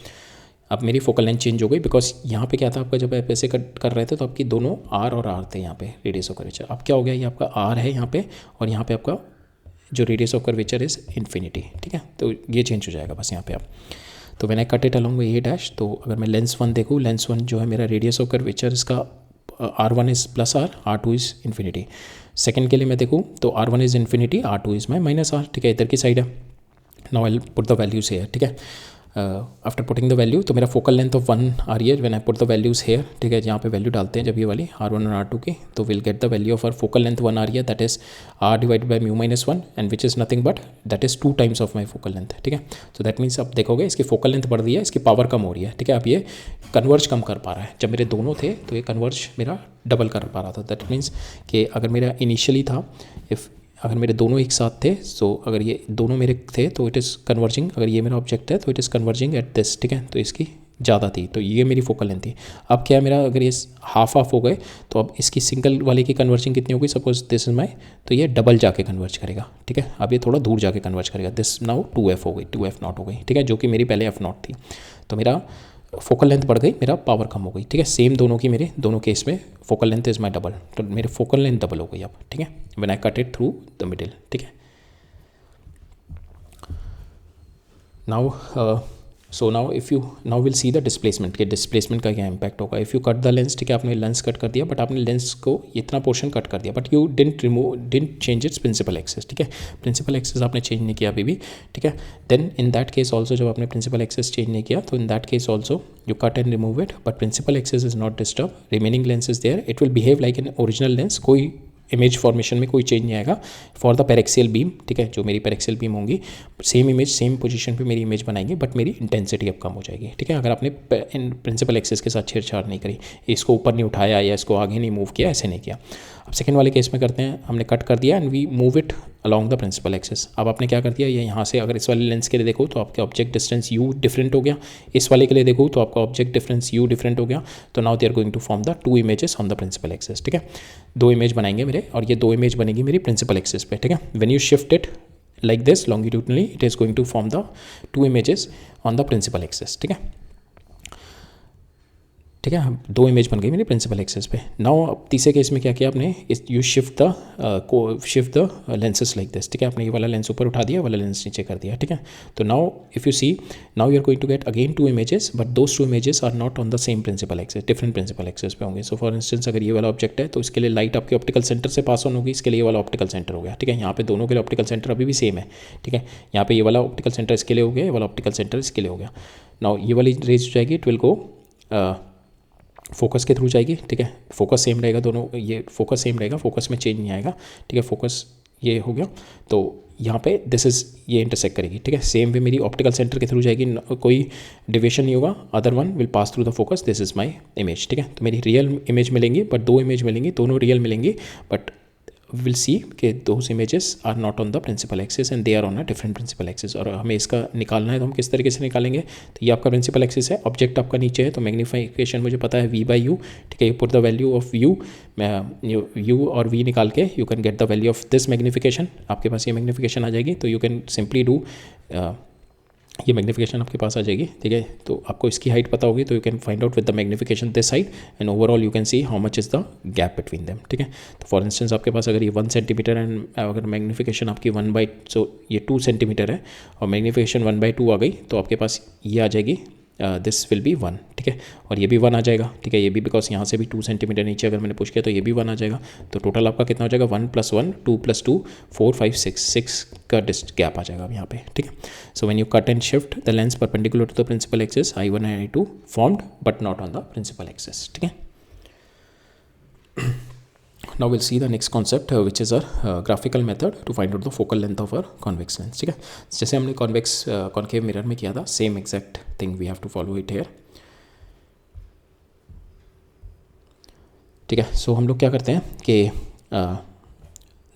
अब मेरी फोकल लेंथ चेंज हो गई बिकॉज यहाँ पे क्या था आपका, जब आप ऐसे कट कर रहे थे तो आपकी दोनों आर और आर थे यहाँ पे रेडियस ऑफ कर्वेचर, अब क्या हो गया, ये आपका आर है यहाँ पे और यहाँ पे आपका जो radius of curvature is infinity, ठीक है, तो ये चेंज हो जाएगा बस यहाँ पे आप। तो मैंने cut it along A dash, तो अगर मैं लेंस 1 देखूँ, लेंस 1 जो है मेरा रेडियस ऑफ कर्वेचर इसका R1 is +R, R2 is infinity. Second के लिए मैं देखूँ तो R1 is infinity, R2 is my -R, ठीक है, इधर की साइड है। Now I put the values here, ठीक है। आफ्टर पुटिंग द वैल्यू, तो मेरा फोकल लेंथ ऑफ 1 आ रही है when I put the values here, ठीक है, जहाँ पे वैल्यू डालते हैं जब ये वाली R1 और R2 की, तो will get the value of our focal length 1 आ रही है, that is R divided by mu minus 1 and which is nothing but that is 2 times of my focal length, ठीक है। सो दैट मीन्स अब देखोगे इसकी फोकल लेंथ बढ़ रही है, इसकी पावर कम हो रही है, ठीक है। अब ये कन्वर्ज कम कर पा रहा है, जब मेरे दोनों थे तो ये कन्वर्ज मेरा डबल कर पा रहा था। दैट मीन्स कि अगर मेरा इनिशियली था, अगर मेरे दोनों एक साथ थे, सो अगर ये दोनों मेरे थे तो इट इज़ कन्वर्जिंग, अगर ये मेरा ऑब्जेक्ट है तो it is converging at this, ठीक है। तो इसकी ज़्यादा थी, तो ये मेरी फोकल लेंथ थी। अब क्या है मेरा, अगर ये हाफ हो गए तो अब इसकी सिंगल वाले की कन्वर्जिंग कितनी होगी, सपोज दिस इज माई, तो ये डबल जाके कन्वर्ज करेगा, ठीक है। अब ये थोड़ा दूर जाके कन्वर्ज करेगा, दिस नाउ 2f हो गई, 2f नॉट हो गई, ठीक है, जो कि मेरी पहले f नॉट थी। तो मेरा फोकल लेंथ बढ़ गई, मेरा पावर कम हो गई, ठीक है। सेम दोनों की, मेरे दोनों केस में focal length is my double, तो मेरे फोकल लेंथ डबल हो गई अब, ठीक है, when I cut it through the middle, ठीक है। Now so now if you now will see the displacement, के डिस्प्लेसमेंट का क्या इम्पैक्ट होगा if you cut the lens, ठीक है। आपने लेंस कट कर दिया, बट आपने लेंस को इतना पोर्शन कट कर दिया, but you didn't change its principal axis, ठीक है। प्रिंसिपल एक्सेस आपने चेंज नहीं किया अभी भी, ठीक है। Then in that case also, जब आपने प्रिंसिपल एक्सेस चेंज नहीं किया, तो in that case also you cut and remove it, but principal axis is not disturb, remaining lens is there, it will behave like an original lens, कोई इमेज फॉर्मेशन में कोई चेंज नहीं आएगा फॉर द पैरेक्सियल बीम, ठीक है। जो मेरी पैरेक्सियल बीम होंगी, सेम इमेज सेम पोजीशन पे मेरी इमेज बनाएंगे, बट मेरी इंटेंसिटी अब कम हो जाएगी, ठीक है। अगर आपने प्रिंसिपल एक्सेस के साथ छेड़छाड़ नहीं करी, इसको ऊपर नहीं उठाया या इसको आगे नहीं मूव किया, ऐसे नहीं किया। अब सेकेंड वाले केस में करते हैं, हमने कट कर दिया and we move it along the principal axis. अब आपने क्या कर दिया, ये यहाँ से अगर इस वाले लेंस के लिए देखो तो आपके ऑब्जेक्ट डिस्टेंस u डिफरेंट हो गया, इस वाले के लिए देखो तो आपका ऑब्जेक्ट डिफरेंस u डिफरेंट हो गया, तो now they are going to form the 2 images on the principal axis, ठीक है। 2 इमेज बनाएंगे मेरे, और ये 2 इमेज बनेगी मेरी प्रिंसिपल एक्सेस पे, ठीक है। When you shift it like this longitudinally, it is going to form the 2 images on the principal axis, ठीक है, ठीक है। 2 इमेज बन गई मेरी प्रिंसिपल एक्सेस पे। नाउ अब तीसरे केस में क्या किया आपने, you shift the lenses like this, ठीक है। आपने ये वाला लेंस ऊपर उठा दिया, वाला लेंस नीचे कर दिया, ठीक है। तो नाउ if you see, now you are going to get again 2 images, but those 2 images are not on the same principal axis, different principal axis पे होंगे। सो फॉर इंस्टेंस, अगर ये वाला ऑब्जेक्ट है तो इसके लिए लाइट आपके ऑप्टिकल सेंटर से पास ऑन होगी, इसके लिए ये वाला ऑप्टिकल सेंटर हो गया, ठीक है। यहाँ पे दोनों के लिए ऑप्टिकल सेंटर अभी भी सेम है, ठीक है। यहाँ पे ये वाला ऑप्टिकल सेंटर इसके लिए हो गया, ये वाला ऑप्टिकल सेंटर इसके लिए हो गया। नाउ ये वाली रेज हो जाएगी, इट विल गो फोकस के थ्रू जाएगी, ठीक है। फोकस सेम रहेगा, दोनों ये फोकस सेम रहेगा, फोकस में चेंज नहीं आएगा, ठीक है। फोकस ये हो गया, तो यहाँ पे दिस इज़ ये इंटरसेक्ट करेगी, ठीक है। सेम वे मेरी ऑप्टिकल सेंटर के थ्रू जाएगी, कोई डिविएशन नहीं होगा, other one will pass through the focus, this is my image, ठीक है। तो मेरी रियल इमेज मिलेंगी, बट 2 इमेज मिलेंगी, दोनों रियल मिलेंगी, बट विल सी कि those images are not on the principal axis and they are on a different principal axis. और हमें इसका निकालना है, तो हम किस तरीके से निकालेंगे, तो ये आपका प्रिंसिपल एक्सिस है, ऑब्जेक्ट आपका नीचे है, तो मैग्नीफिकेशन मुझे पता है v/u, ठीक है। You put the value of u, u और v निकाल के you can get the value of this magnification, आपके पास ये मैग्नीफिकेशन आ जाएगी, तो यू कैन सिंपली डू, ये मैग्नीफिकेशन आपके पास आ जाएगी, ठीक है। तो आपको इसकी हाइट पता होगी, तो you can find out with the magnification this height and overall you can see how much is the gap between them, ठीक है। तो फॉर इंस्टेंस आपके पास अगर ये 1 सेंटीमीटर एंड अगर मैग्नीफिकेशन आपकी 1/, सो ये 2 सेंटीमीटर है और मैग्नीफिकेशन 1/2 आ गई, तो आपके पास ये आ जाएगी, दिस विल बी 1, ठीक है। और ये भी 1 आ जाएगा, ठीक है। ये भी बिकॉज यहाँ से भी 2 सेंटीमीटर नीचे अगर मैंने पुश किया तो ये भी 1 आ जाएगा, तो टोटल आपका कितना हो जाएगा, 1 + 1 2 + 2 4 5 6 का गैप आ जाएगा अब यहाँ पे, ठीक है। So when you cut and shift the lens perpendicular to the principal axis, I1 and I2 formed but not on the principal axis, ठीक है। Now we'll see the next concept which is a graphical method to find out the focal length of our convex lens, ठीक है। जैसे हमने कॉन्वेक्स कॉन्केव मिरर में किया था, same exact thing we have to follow it here, ठीक है। सो हम लोग क्या करते हैं कि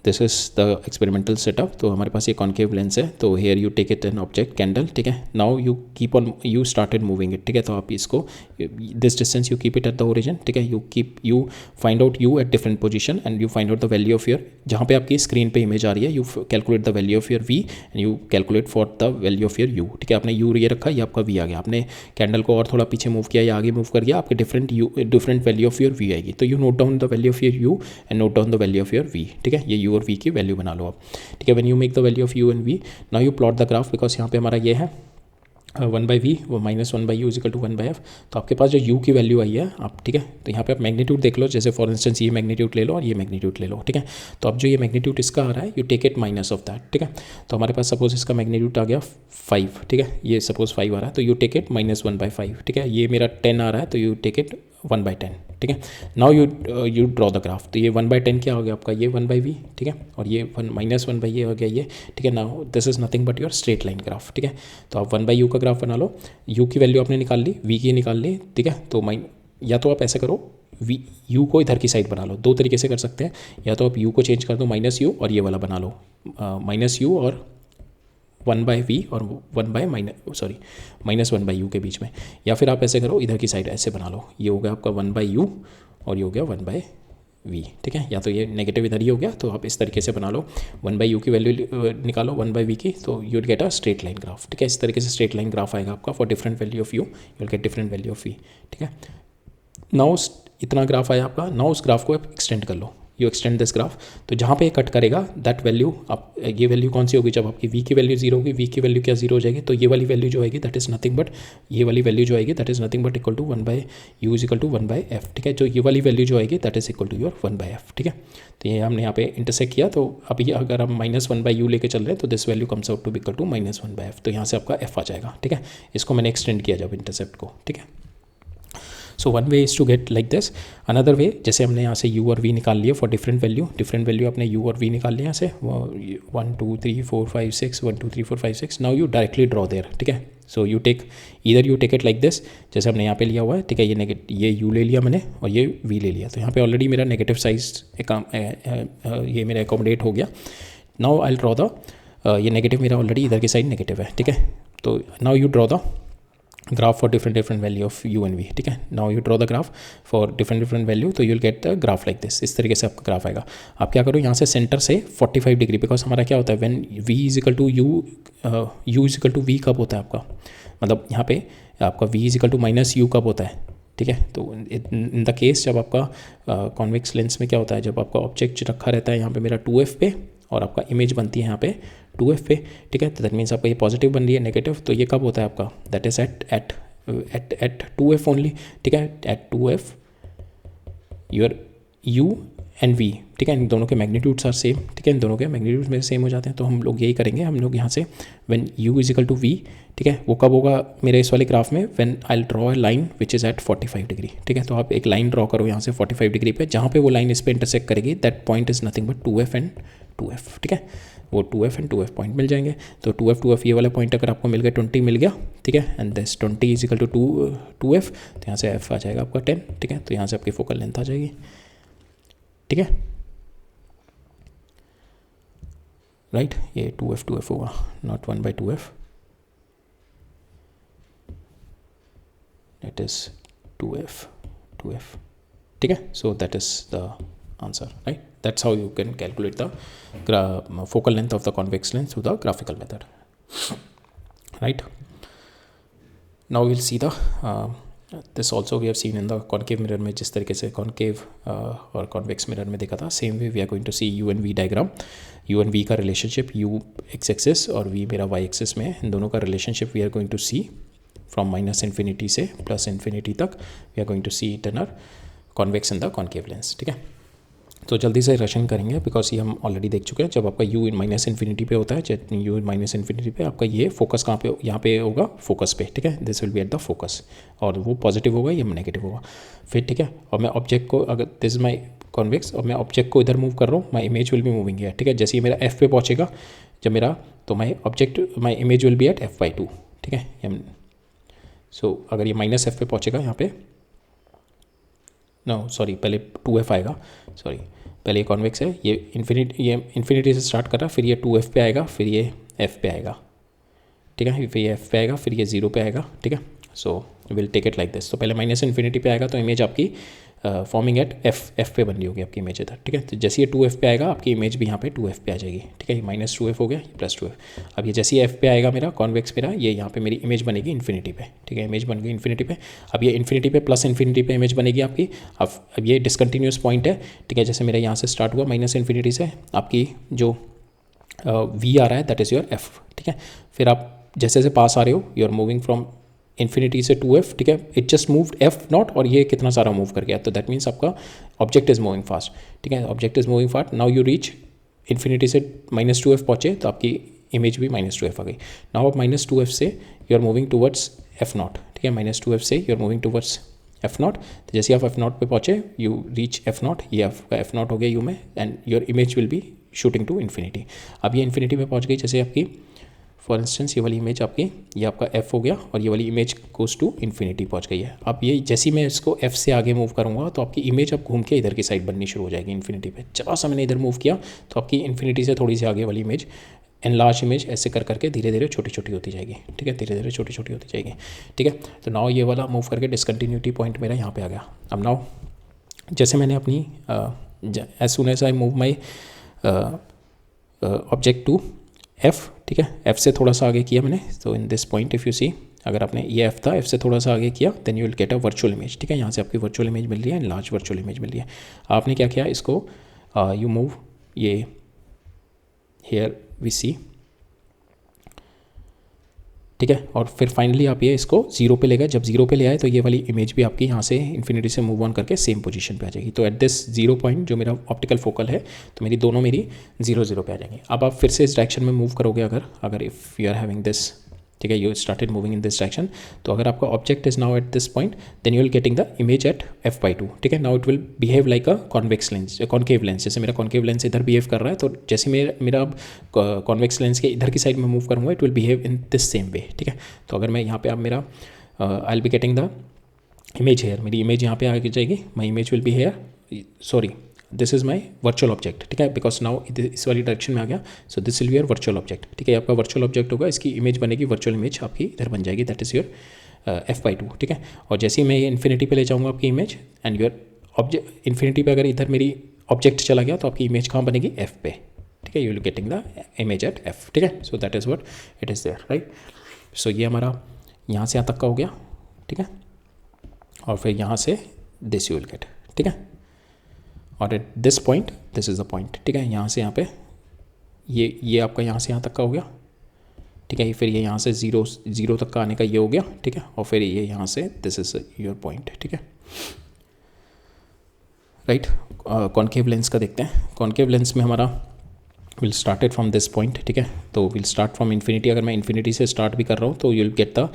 this is the experimental setup, तो हमारे पास ये कॉन्केव लेंस है, तो here you take it an object candle, ठीक है। Now you keep on, you started moving it, ठीक है। तो आप इसको this distance you keep it at the origin, ठीक है। You find out you at different position and you find out the value of your, जहाँ पे आपकी स्क्रीन पे इमेज आ रही है, you calculate the value of your V and you calculate for the value of your U, ठीक है। आपने यू ये रखा, ये आपका वी आ गया, आपने कैंडल को और थोड़ा पीछे मूव किया या आगे मूव कर गया, आपके different value of your V आएगी, तो you note down the value of your U and note down the value of your V, ठीक है। ये यू और वी की वैल्यू बना लो आप, ठीक है। When you make the value of U and V, now you plot the graph, because यहाँ पे हमारा ये है वन बाई वी वो minus one by U equal to one by F. तो आपके पास जो यू की वैल्यू आई है आप, ठीक है, तो यहाँ पे आप मैग्नीट्यूड देख लो, जैसे फॉर इंस्टेंस ये मैग्नीट्यूड ले लो और ये मैग्नीट्यूड ले लो, ठीक है। तो अब जो ये मैग्नीट्यूड इसका आ रहा है you take it minus of that, ठीक है। तो हमारे पास सपोज इसका मैग्नीट्यूड आ गया 5, ठीक है, ये सपोज 5 आ रहा है तो यू टेक इट माइनस 1/5, ठीक है। ये मेरा 10 आ रहा है तो यू टेक इट 1/10, ठीक है। Now you draw the graph. तो ये 1/10 क्या हो गया आपका, ये 1/v, ठीक है, और ये माइनस 1 ये हो गया ये, ठीक है। Now this is nothing but your straight line graph, ठीक है। तो आप 1/u का ग्राफ बना लो, u की वैल्यू आपने निकाल ली, v की निकाल ली, ठीक है। तो या तो आप ऐसे करो, u को इधर की साइड बना लो, दो तरीके से कर सकते हैं, या तो आप u को चेंज कर दो -u और ये वाला बना लो -u और 1/v और -1/u के बीच में, या फिर आप ऐसे करो इधर की साइड ऐसे बना लो, ये हो गया आपका 1/u और ये हो गया 1/v, ठीक है। या तो ये नेगेटिव इधर ही हो गया, तो आप इस तरीके से बना लो, 1/u की वैल्यू निकालो 1/v की, तो you will get a straight line graph, ठीक है। इस तरीके से स्ट्रेट लाइन ग्राफ आएगा आपका for different value of u, you will get different value of v, ठीक है। नाउ इतना ग्राफ आया आपका, नाउ उस ग्राफ को आप एक्सटेंड कर लो, यू एक्सटेंड दिस ग्राफ। तो जहाँ पे कट करेगा दैट वैल्यू, आप ये वैल्यू कौन सी होगी, जब आपकी v की वैल्यू 0 होगी, v की वैल्यू क्या 0 हो जाएगी, तो ये वाली वैल्यू जो आएगी दैट इज नथिंग बट, ये वाली वैल्यू जो आएगी that is nothing but equal to 1/u is equal to 1/f, ठीक है। जो ये वाली वैल्यू जो आएगी that is equal to your 1/f, ठीक है। तो ये हमने यहाँ पे इंटरसेक्ट किया, तो अब ये अगर हम -1/u लेके चल रहे हैं तो this value comes out to be equal to -1/f, तो यहाँ से आपका f आ जाएगा, ठीक है। इसको मैंने एक्सटेंड किया जब इंटरसेप्ट को, ठीक है। So one way is to get like this. Another way, जैसे हमने यहाँ से u और v निकाल लिए फॉर डिफरेंट वैल्यू आपने u और v निकाल लिया यहाँ से 1 2 3 4 5 6 1 2 3 4 5 6। Now you directly draw there, ठीक है। So you take it like this, जैसे हमने यहाँ पे लिया हुआ है, ठीक है। ये u ले लिया मैंने और ये v ले लिया, तो यहाँ पे ऑलरेडी मेरा नेगेटिव साइज ये मेरा एकोमोडेट हो गया। नाउ आई ड्रॉ द, ये नेगेटिव मेरा ऑलरेडी इधर की साइड नेगेटिव है, ठीक है। तो now you draw the graph for different value of u and v, ठीक है। Now you draw the graph for different value, तो you will get the graph like this, इस तरीके से आपका ग्राफ आएगा। आप क्या करो, यहाँ से सेंटर से 45 डिग्री, बिकॉज हमारा क्या होता है when v is equal to u is equal to v कब होता है आपका, मतलब यहाँ पे आपका v is equal to -u कब होता है, ठीक है। तो इन द केस जब आपका कॉन्वेक्स लेंस में क्या होता है, जब आपका ऑब्जेक्ट रखा रहता है यहाँ पे मेरा 2f पे और आपका इमेज बनती है यहाँ पे 2f पे, ठीक है। तो दैट मीन्स आपका ये पॉजिटिव बन रही है नेगेटिव, तो ये कब होता है आपका, that is eight 2f only, ठीक है। At 2f your u and v, ठीक है, इन दोनों के मैग्नीट्यूड्स आर सेम, ठीक है, इन दोनों के मैग्नीट्यूड्स में सेम हो जाते हैं। तो हम लोग यही करेंगे, हम लोग यहाँ से when u is equal to v, ठीक है, वो कब होगा मेरे इस वाले ग्राफ में, when I draw a line which is at 45 degree, ठीक है। तो आप एक लाइन ड्रॉ करो यहाँ से 45 डिग्री पे, जहाँ पे वो लाइन इस पर इंटरसेक्ट करेगी that point is nothing but 2f and 2f, ठीक है। वो 2f एंड 2f पॉइंट मिल जाएंगे। तो 2f ये वाला पॉइंट अगर आपको मिल गया 20 मिल गया, ठीक है, and this 20 is equal to 2f, तो यहाँ से f आ जाएगा आपका 10, ठीक है। तो यहाँ से आपकी फोकल लेंथ आ जाएगी, ठीक है, राइट। ये 2f होगा, not 1/2f, that is 2f, ठीक है। So that is the answer, right? That's how you can calculate the focal length of the convex lens through the graphical method, right? Now we'll see the this also we have seen in the concave mirror में, जिस तरीके से concave और convex mirror में देखा था, same way we are going to see u and v diagram, u and v का relationship, u x axis और v मेरा y axis में, इन दोनों का relationship we are going to see from -infinity से +infinity तक, we are going to see it in our convex and the concave lens, ठीक है। तो जल्दी से रशन करेंगे बिकॉज ये हम ऑलरेडी देख चुके हैं। जब आपका u -infinity पे होता है, u -infinity पे आपका ये फोकस कहाँ पे, यहाँ पे होगा फोकस पे, ठीक है। This will be at the focus, और वो पॉजिटिव होगा, ये नेगेटिव होगा फिर, ठीक है। और मैं ऑब्जेक्ट को, अगर दिस इज माई कॉन्वेक्स और मैं ऑब्जेक्ट को इधर मूव कर रहा हूँ, माई इमेज विल बी मूविंग है, ठीक है। जैसे ही मेरा f पे पहुँचेगा जब मेरा, तो my image will be at f/2, ठीक है। सो अगर ये -f पे पहुँचेगा यहाँ पे, नो सॉरी, पहले 2f आएगा, सॉरी, पहले ये कॉन्वेक्स है, ये इन्फिनिटी से स्टार्ट कर रहा है, फिर ये 2f पे आएगा, फिर ये f पे आएगा, ठीक है, फिर ये f पे आएगा, फिर ये 0 पे आएगा, ठीक है। So will take it like this. तो पहले -infinity पे आएगा तो इमेज आपकी फॉर्मिंग एट f पे बन रही होगी आपकी इमेज इधर, ठीक है। तो जैसे ये 2f पे आएगा आपकी इमेज भी यहाँ पे 2f पे आ जाएगी, ठीक है। ये -2f हो गया, ये +2f। अब ये जैसे ही f पे आएगा मेरा कॉन्वेक्स मेरा, ये यहाँ पे मेरी इमेज बनेगी इन्फिनिटी पे, ठीक है, इमेज बन गई इन्फिनिटी पे। अब ये इन्फिनिटी पे +infinity पे इमेज बनेगी आपकी। अब ये डिसकंटिन्यूस पॉइंट है, ठीक है। जैसे मेरा यहाँ से स्टार्ट हुआ -infinity से, आपकी जो v आ रहा है दैट इज़ योर f, ठीक है। फिर आप जैसे जैसे पास आ रहे हो you are moving from infinity से 2f, ठीक है, इट जस्ट मूव्ड f0 और ये कितना सारा मूव कर गया, तो दैट मीन्स आपका ऑब्जेक्ट इज मूविंग फास्ट, ठीक है, object is moving fast. Now you reach infinity से -2f पहुँचे तो आपकी इमेज भी -2f आ गई। नाउ आप -2f से you are moving towards f0, ठीक है, -2f से you are moving towards f0, तो जैसे आप f0 पे पहुँचे यू रीच f0, ये आपका f0 हो गया यू में, and your image will be shooting to infinity. अब ये इन्फिनिटी पे पहुँच गई, जैसे आपकी फॉर इंस्टेंस ये वाली इमेज आपकी, ये आपका f हो गया और ये वाली इमेज गोज टू इन्फिनिटी पहुँच गई है। अब ये जैसे मैं इसको f से आगे मूव करूँगा तो आपकी इमेज अब घूम के इधर की साइड बननी शुरू हो जाएगी इन्फिनिटी पे। जरा सा मैंने इधर मूव किया तो आपकी इन्फिनिटी से थोड़ी सी आगे वाली इमेज, एनलार्ज इमेज ऐसे कर करके धीरे धीरे छोटी छोटी होती जाएगी, ठीक है, धीरे धीरे छोटी छोटी होती जाएगी, ठीक है। तो नाउ ये वाला मूव करके डिसकंटिन्यूटी पॉइंट मेरा यहाँ पे आ गया। अब नाउ जैसे मैंने अपनी as soon as I move my object to f, ठीक है, f से थोड़ा सा आगे किया मैंने, तो in this point if you see, अगर आपने ये f था, f से थोड़ा सा आगे किया then you will get a virtual image, ठीक है, यहाँ से आपकी वर्चुअल इमेज मिल रही है, लार्ज वर्चुअल इमेज मिल रही है। आपने क्या किया, इसको यू मूव ये हेयर वी सी, ठीक है, और फिर फाइनली आप ये इसको 0 पे ले गए। जब 0 पे ले आए तो ये वाली इमेज भी आपकी यहाँ से इन्फिनिटी से मूव ऑन करके सेम पोजीशन पे आ जाएगी। तो एट दिस 0 पॉइंट जो मेरा ऑप्टिकल फोकल है, तो मेरी दोनों मेरी 0 0 पे आ जाएंगी। अब आप फिर से इस डायरेक्शन में मूव करोगे, अगर if you are having this, ठीक है, you started moving in this direction, तो अगर आपका object is now at this point then you will getting the image at f/2, ठीक है। Now it will behave like a convex lens, concave lens, जैसे मेरा कॉन्केव लेंस इधर बिहेव कर रहा है, तो जैसे मेरा अब कॉन्वेक्स लेंस के इधर की साइड में मूव करूँगा it will behave in this same way, ठीक है। तो अगर मैं यहाँ पे अब मेरा I will be getting the image here, मेरी इमेज यहाँ पे आ जाएगी, my image will be here, sorry this is my virtual object, ठीक है, बिकॉज नाउ इस वाली डायरेक्शन में आ गया, so this will be your virtual object, ठीक है, आपका वर्चुअल ऑब्जेक्ट होगा, इसकी इमेज बनेगी, वर्चुअल इमेज आपकी इधर बन जाएगी, दैट इज़ योर f/2, ठीक है। और जैसे ही मैं ये इन्फिनिटी पे ले जाऊँगा आपकी image and your object infinity पे अगर इधर मेरी ऑब्जेक्ट चला गया तो आपकी इमेज कहाँ बनेगी, f पे, ठीक है, you will getting the image at f, ठीक है। So that is what it is there, right. So ये हमारा यहाँ से यहाँ तक का हो गया, ठीक है, और फिर यहाँ से दिस यू विल गेट, ठीक है, और eight this point this is the point, ठीक है, यहाँ से यहाँ पे ये आपका यहाँ से यहाँ तक का हो गया, ठीक है, फिर ये यहाँ से 0 तक का आने का ये हो गया, ठीक है, और फिर ये यहाँ से दिस इज़ योर पॉइंट, ठीक है, राइट। कॉन्केव लेंस का देखते हैं। कॉन्केव लेंस में हमारा will started from this point, ठीक है, तो विल स्टार्ट फ्रॉम इन्फिनिटी। अगर मैं इन्फिनिटी से स्टार्ट भी कर रहा हूँ तो you will get the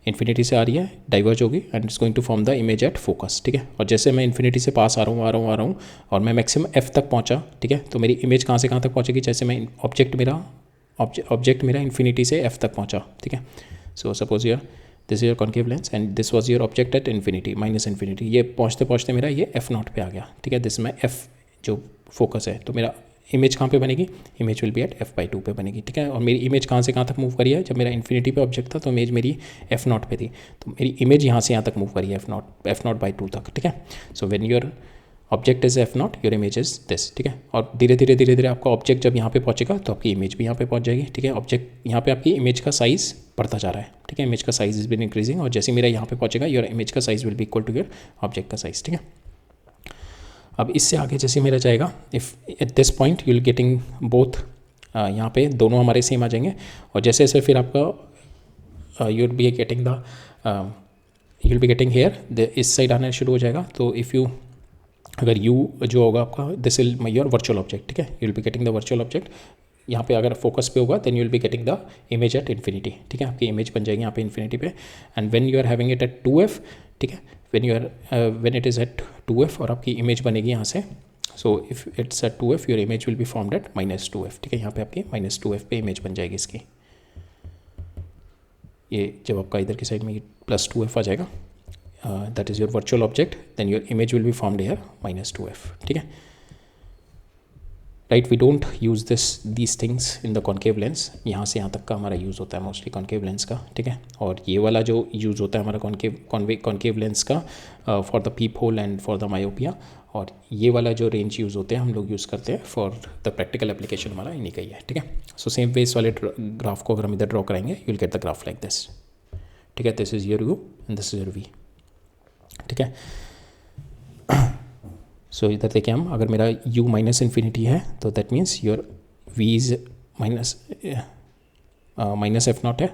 infinity से आ रही है, डाइवर्ज होगी and it's going to form the image at focus, ठीक है। और जैसे मैं इन्फिनिटी से पास आ रहा हूँ और मैं मैक्सिमम f तक पहुँचा, ठीक है, तो मेरी इमेज कहाँ से कहाँ तक पहुँचेगी, जैसे मैं ऑब्जेक्ट मेरा इन्फिनिटी से f तक पहुँचा, ठीक है। So suppose your this is your concave lens and this was your object at infinity -infinity, ये पहुँचते पहुँचते मेरा ये f0 पे आ गया, ठीक है, दिस में f जो फोकस है, तो मेरा इमेज कहाँ पे बनेगी, image will be at f/2 पे बनेगी, ठीक है। और मेरी इमेज कहाँ से कहाँ तक मूव करी है, जब मेरा इन्फिनिटी पे ऑब्जेक्ट था तो इमेज मेरी f0 पे थी, तो मेरी इमेज यहाँ से यहाँ तक मूव करी है f0/2 तक, ठीक है। So when your object is f0 your image is this, ठीक है। और धीरे धीरे आपका ऑब्जेक्ट जब यहाँ पे पहुँचेगा तो आपकी इमेज भी यहाँ पे पहुँच जाएगी, ठीक है। ऑब्जेक्ट यहाँ पे आपकी इमेज का साइज़ बढ़ता जा रहा है, ठीक है, इमेज का साइज इज बिन इंक्रीजिंग, और जैसे मेरा यहाँ पे पहुँचेगा योर इमेज का size will be equal to your object का साइज, ठीक है। अब इससे आगे जैसे मेरा जाएगा, if at this point you will getting both, यहाँ पे दोनों हमारे सेम आ जाएंगे, और जैसे जैसे फिर आपका you will be getting hair इस साइड आना शुरू हो जाएगा। तो इफ़ यू अगर यू जो होगा आपका this will my your virtual object, ठीक है, you will be getting the virtual object, यहाँ पे अगर फोकस पे होगा then you will be getting the image at infinity, ठीक है, आपकी इमेज बन जाएगी यहाँ पे इन्फिनिटी पे, and when you are having it at 2f, ठीक है, when it is at 2f और आपकी इमेज बनेगी यहाँ से, so if it's at 2f your image will be formed at -2f, ठीक है, यहाँ पे आपकी -2f पे इमेज बन जाएगी इसकी। ये जब आपका इधर की साइड में +2f आ जाएगा, that is your virtual object, then your image will be formed here -2f, ठीक है, right. We don't use these things in the concave lens, यहाँ से यहाँ तक का हमारा यूज़ होता है मोस्टली कॉन्केव लेंस का, ठीक है। और ये वाला जो यूज़ होता है हमारा कॉन्केव लेंस का for the pep hole and for the myopia, और ये वाला जो रेंज यूज़ होते हैं हम लोग यूज़ करते हैं फॉर द प्रैक्टिकल एप्लीकेशन, हमारा इन्हीं का ही है, ठीक है। सो सेम वे इस वाले ग्राफ को अगर हम इधर ड्रॉ कराएंगे you will get the graph like this, ठीक है, this is your u and this is your v, ठीक है। सो इधर देखिए हम, अगर मेरा u -इन्फिनिटी है तो that means your v is minus f0 है,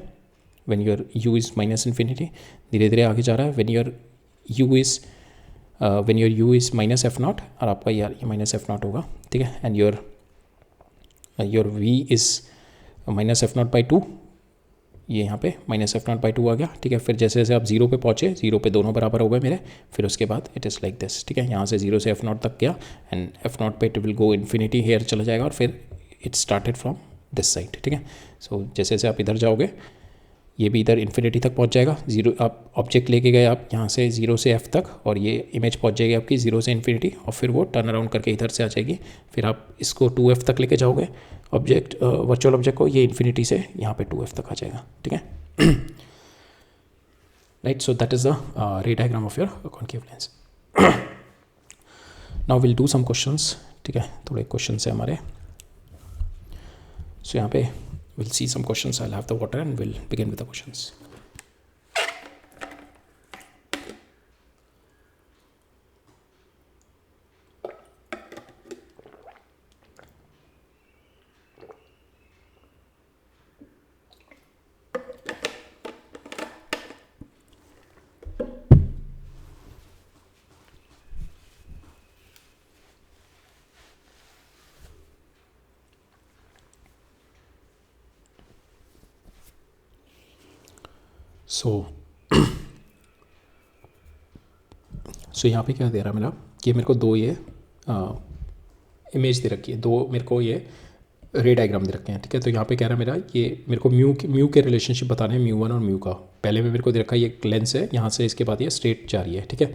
when your u is minus infinity, धीरे धीरे आगे जा रहा है when your u is minus F not, और आपका यार ये माइनस एफ नॉट होगा, ठीक है, and your v is minus F naught by two, ये यहाँ पे minus F naught by two आ गया, ठीक है। फिर जैसे जैसे आप जीरो पे पहुँचे, जीरो पे दोनों बराबर हो गए मेरे, फिर उसके बाद इट इज़ लाइक दिस, ठीक है, यहाँ से जीरो से एफ नॉट तक गया एंड एफ नॉट पे it will go infinity, here चला जाएगा और फिर it started from this side, ठीक है। सो जैसे जैसे आप इधर जाओगे ये भी इधर इन्फिनिटी तक पहुँच जाएगा, जीरो आप ऑब्जेक्ट लेके गए आप यहाँ से जीरो से एफ तक, और ये इमेज पहुँच जाएगी आपकी जीरो से इन्फिनिटी, और फिर वो टर्न अराउंड करके इधर से आ जाएगी, फिर आप इसको 2f तक लेके जाओगे ऑब्जेक्ट, वर्चुअल ऑब्जेक्ट को, ये इन्फिनिटी से यहाँ पे 2f तक आ जाएगा, ठीक है। Right, so that is the ray diagram of your concave lens. Now will do some questions, ठीक है, थोड़े क्वेश्चन है हमारे। सो यहाँ पे we'll see some questions. I'll have the water and we'll begin with the questions. सो यहाँ पे क्या दे रहा है मेरा कि मेरे को दो ये इमेज दे रखी है, दो मेरे को ये रे डायग्राम दे रखे हैं, ठीक है। तो यहाँ पे कह रहा है मेरा ये मेरे को म्यू के रिलेशनशिप बताने हैं, म्यू वन और म्यू का। पहले में मेरे को दे रखा है ये लेंस है, यहाँ से इसके बाद ये स्ट्रेट जा रही है, ठीक है।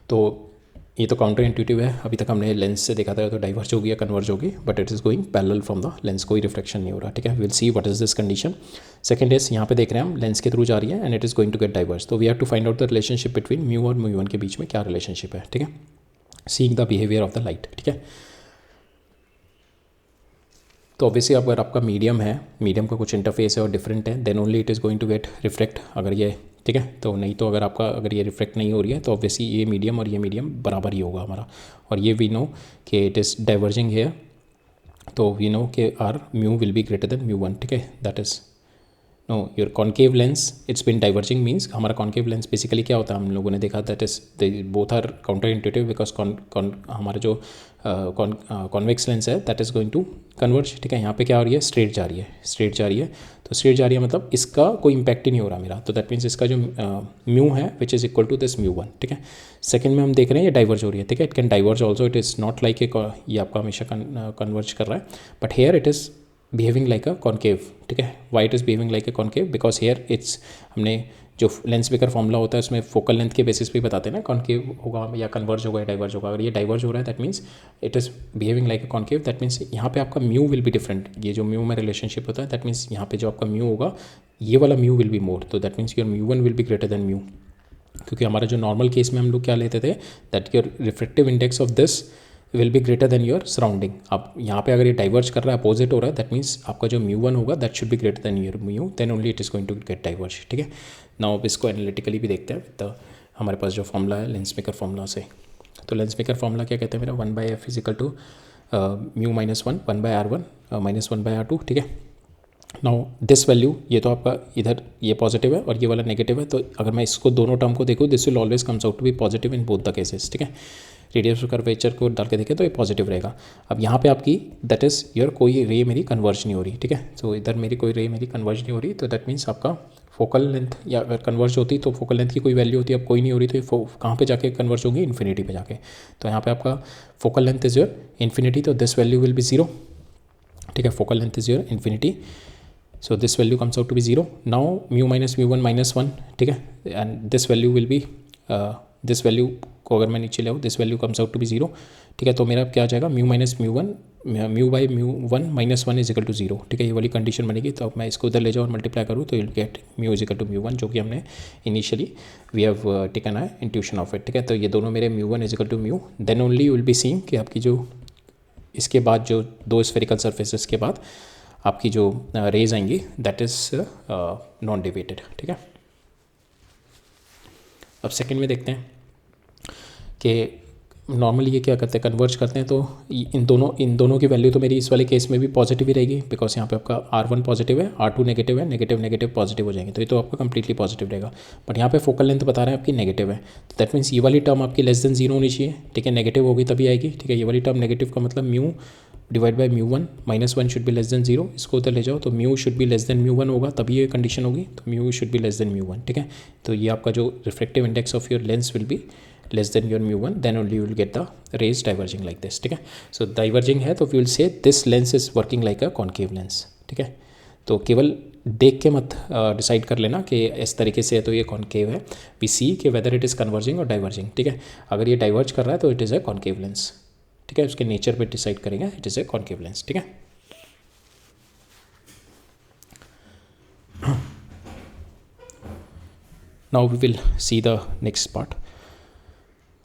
तो ये तो काउंटर इंट्यूटिव है, अभी तक हमने लेंस से देखा था तो डाइवर्ज होगी या कन्वर्ज होगी, but it is going parallel from the lens, कोई रिफ्लेक्शन नहीं हो रहा, ठीक है। Will see what is this condition. Second is यहाँ पे देख रहे हैं हम लेंस के थ्रू जा रही है and it is going to get diverge, तो we have to find out the relationship between mu और म्यू वन के बीच में क्या रिलेशनशिप है, ठीक है। Seeing the behaviour of the light, ठीक है। तो ऑब्वियसली अगर आपका मीडियम है, मीडियम का कुछ इंटरफेस है और डिफरेंट है, then only it is going to get reflect, अगर ये, ठीक है। तो नहीं तो अगर ये रिफ्लेक्ट नहीं हो रही है तो ऑब्वियसली ये मीडियम और ये मीडियम बराबर ही होगा हमारा, और ये वी नो कि इट इज़ डाइवर्जिंग हेयर, तो वी नो कि our mu will be greater than mu one, ठीक है। That is no your concave lens it's been diverging, means हमारा कॉन्केव लेंस बेसिकली क्या होता है हम लोगों ने देखा, that is both are counter intuitive, because हमारा जो कॉन्वेक्स लेंस है that is going to converge, ठीक है। यहाँ पे क्या हो रही है, स्ट्रेट जा रही है, स्ट्रेट जा रही है, तो स्ट्रेट जा रही है मतलब इसका कोई इंपैक्ट ही नहीं हो रहा मेरा, तो दैट मीन्स इसका जो म्यू है which is equal to this mu one, ठीक है। सेकंड में हम देख रहे हैं ये डाइवर्ज हो रही है, ठीक है। It can diverge also, it is not like ये आपका हमेशा कन्वर्ज कर रहा है, but here it is behaving like a concave, ठीक है। Why it is behaving like a concave because here it's, हमने जो लेंस मेकर फॉर्मूला होता है उसमें फोकल लेंथ के बेसिस पे बताते हैं ना, कॉन्केव होगा या कन्वर्ज होगा या डाइवर्ज होगा। अगर ये डाइवर्ज हो रहा है that means it is behaving like a concave, that means यहाँ पे आपका म्यू विल बी डिफरेंट, ये जो म्यू में रिलेशनशिप होता है दैट मीन्स यहाँ पे जो आपका म्यू होगा ये वाला म्यू विल बी मोर, तो that means your mu one will be greater than mu, क्योंकि हमारा जो नॉर्मल केस में हम लोग क्या लेते थे that your reflective index of this will be greater than your surrounding. अब यहाँ पे अगर ये डाइवर्ज कर रहा है, अपोजिट हो रहा है, दैट मीन्स आपका जो म्यू वन होगा that should be greater than your mu, then only it is going to get diverge, ठीक है। नाउ अब इसको एनालिटिकली भी देखते हैं, तो हमारे पास जो फॉर्मूला है लेंस मेकर फॉर्मूला से, तो लेंस मेकर फॉर्मूला क्या कहते हैं मेरा, 1/f is equal to mu minus one, 1/r1 minus 1/r2, ठीक है। नाउ दिस वैल्यू, ये तो आपका इधर ये पॉजिटिव है और ये वाला नेगेटिव है, तो अगर मैं इसको दोनों टर्म को देखूँ this will always comes out to be positive in both the cases, ठीक है। रेडियस ऑफ कर्वेचर को डाल के देखें तो ये पॉजिटिव रहेगा। अब यहाँ पे आपकी दैट इज़ योर कोई रे मेरी कन्वर्ज नहीं हो रही, ठीक है। तो इधर मेरी कोई रे मेरी कन्वर्ज नहीं हो रही, तो दैट मीन्स आपका फोकल लेंथ, या अगर कन्वर्ज होती तो फोकल लेंथ की कोई वैल्यू होती, अब कोई नहीं हो रही, तो ये कहाँ पे जाके कन्वर्ज होगी, इन्फिनिटी पे जाके। तो यहाँ पे आपका focal length is your infinity, तो this value will be zero, ठीक है। Focal length is your infinity, so this value comes out to be 0. now mu minus mu 1 minus 1, ठीक है, and this value will be this value को अगर मैं नीचे ले आऊँ this value comes out to be 0, ठीक है। तो मेरा क्या आ जाएगा, mu minus mu 1 mu by mu 1 minus 1 is equal to 0, ठीक है। ये वाली कंडीशन बनेगी, तो अब मैं इसको उधर ले जाऊँ और मल्टीप्लाई करूँ तो will get mu is equal to mu 1, जो कि हमने इनिशियली वी हैव टेकन है इंट्यूशन ऑफ इट, ठीक है। तो ये दोनों मेरे mu 1 is equal to mu, then only will be seeing कि आपकी जो इसके बाद जो दो स्फेरिकल सर्फेसेस के बाद आपकी जो रेज आएंगी दैट इज़ नॉन डेविएटेड, ठीक है। अब सेकंड में देखते हैं कि नॉर्मली ये क्या करते हैं, कन्वर्ज करते हैं, तो इन दोनों की वैल्यू तो मेरी इस वाले केस में भी पॉजिटिव ही रहेगी, बिकॉज यहाँ पे आपका R1 पॉजिटिव है, R2 नेगेटिव है, नेगेटिव नेगेटिव पॉजिटिव हो जाएंगे, तो ये तो आपका कंप्लीटली पॉजिटिव रहेगा। बट यहाँ पे फोकल लेंथ बता रहा है आपकी नेगेटिव है, तो दैट मीन्स ये वाली टर्म आपकी लेस देन 0 होनी चाहिए, ठीक है, नेगेटिव होगी तभी आएगी, ठीक है। ये वाली टर्म नेगेटिव का मतलब म्यू डिवाइड बाय म्यू1, -1 शुड बी लेस देन 0, इसको उधर ले जाओ तो mu should be less than म्यू1 होगा, तभी ये कंडीशन होगी, तो mu should be less than म्यू1, ठीक है। तो ये आपका जो refractive index of your lens will be less than your mu1, then only you will get the rays diverging like this, ठीक है। so diverging है तो we will say this lens is working like a concave lens, ठीक है। तो केवल देख के मत डिसाइड कर लेना कि इस तरीके से है तो ये कॉन्केव है, वी सी कि वेदर इट इज़ कन्वर्जिंग और डाइवर्जिंग, ठीक है। अगर ये डाइवर्ज कर रहा है तो it is a concave lens, ठीक है, उसके नेचर पे डिसाइड करेंगे, it is a concave lens, ठीक है। Now we will see the next part.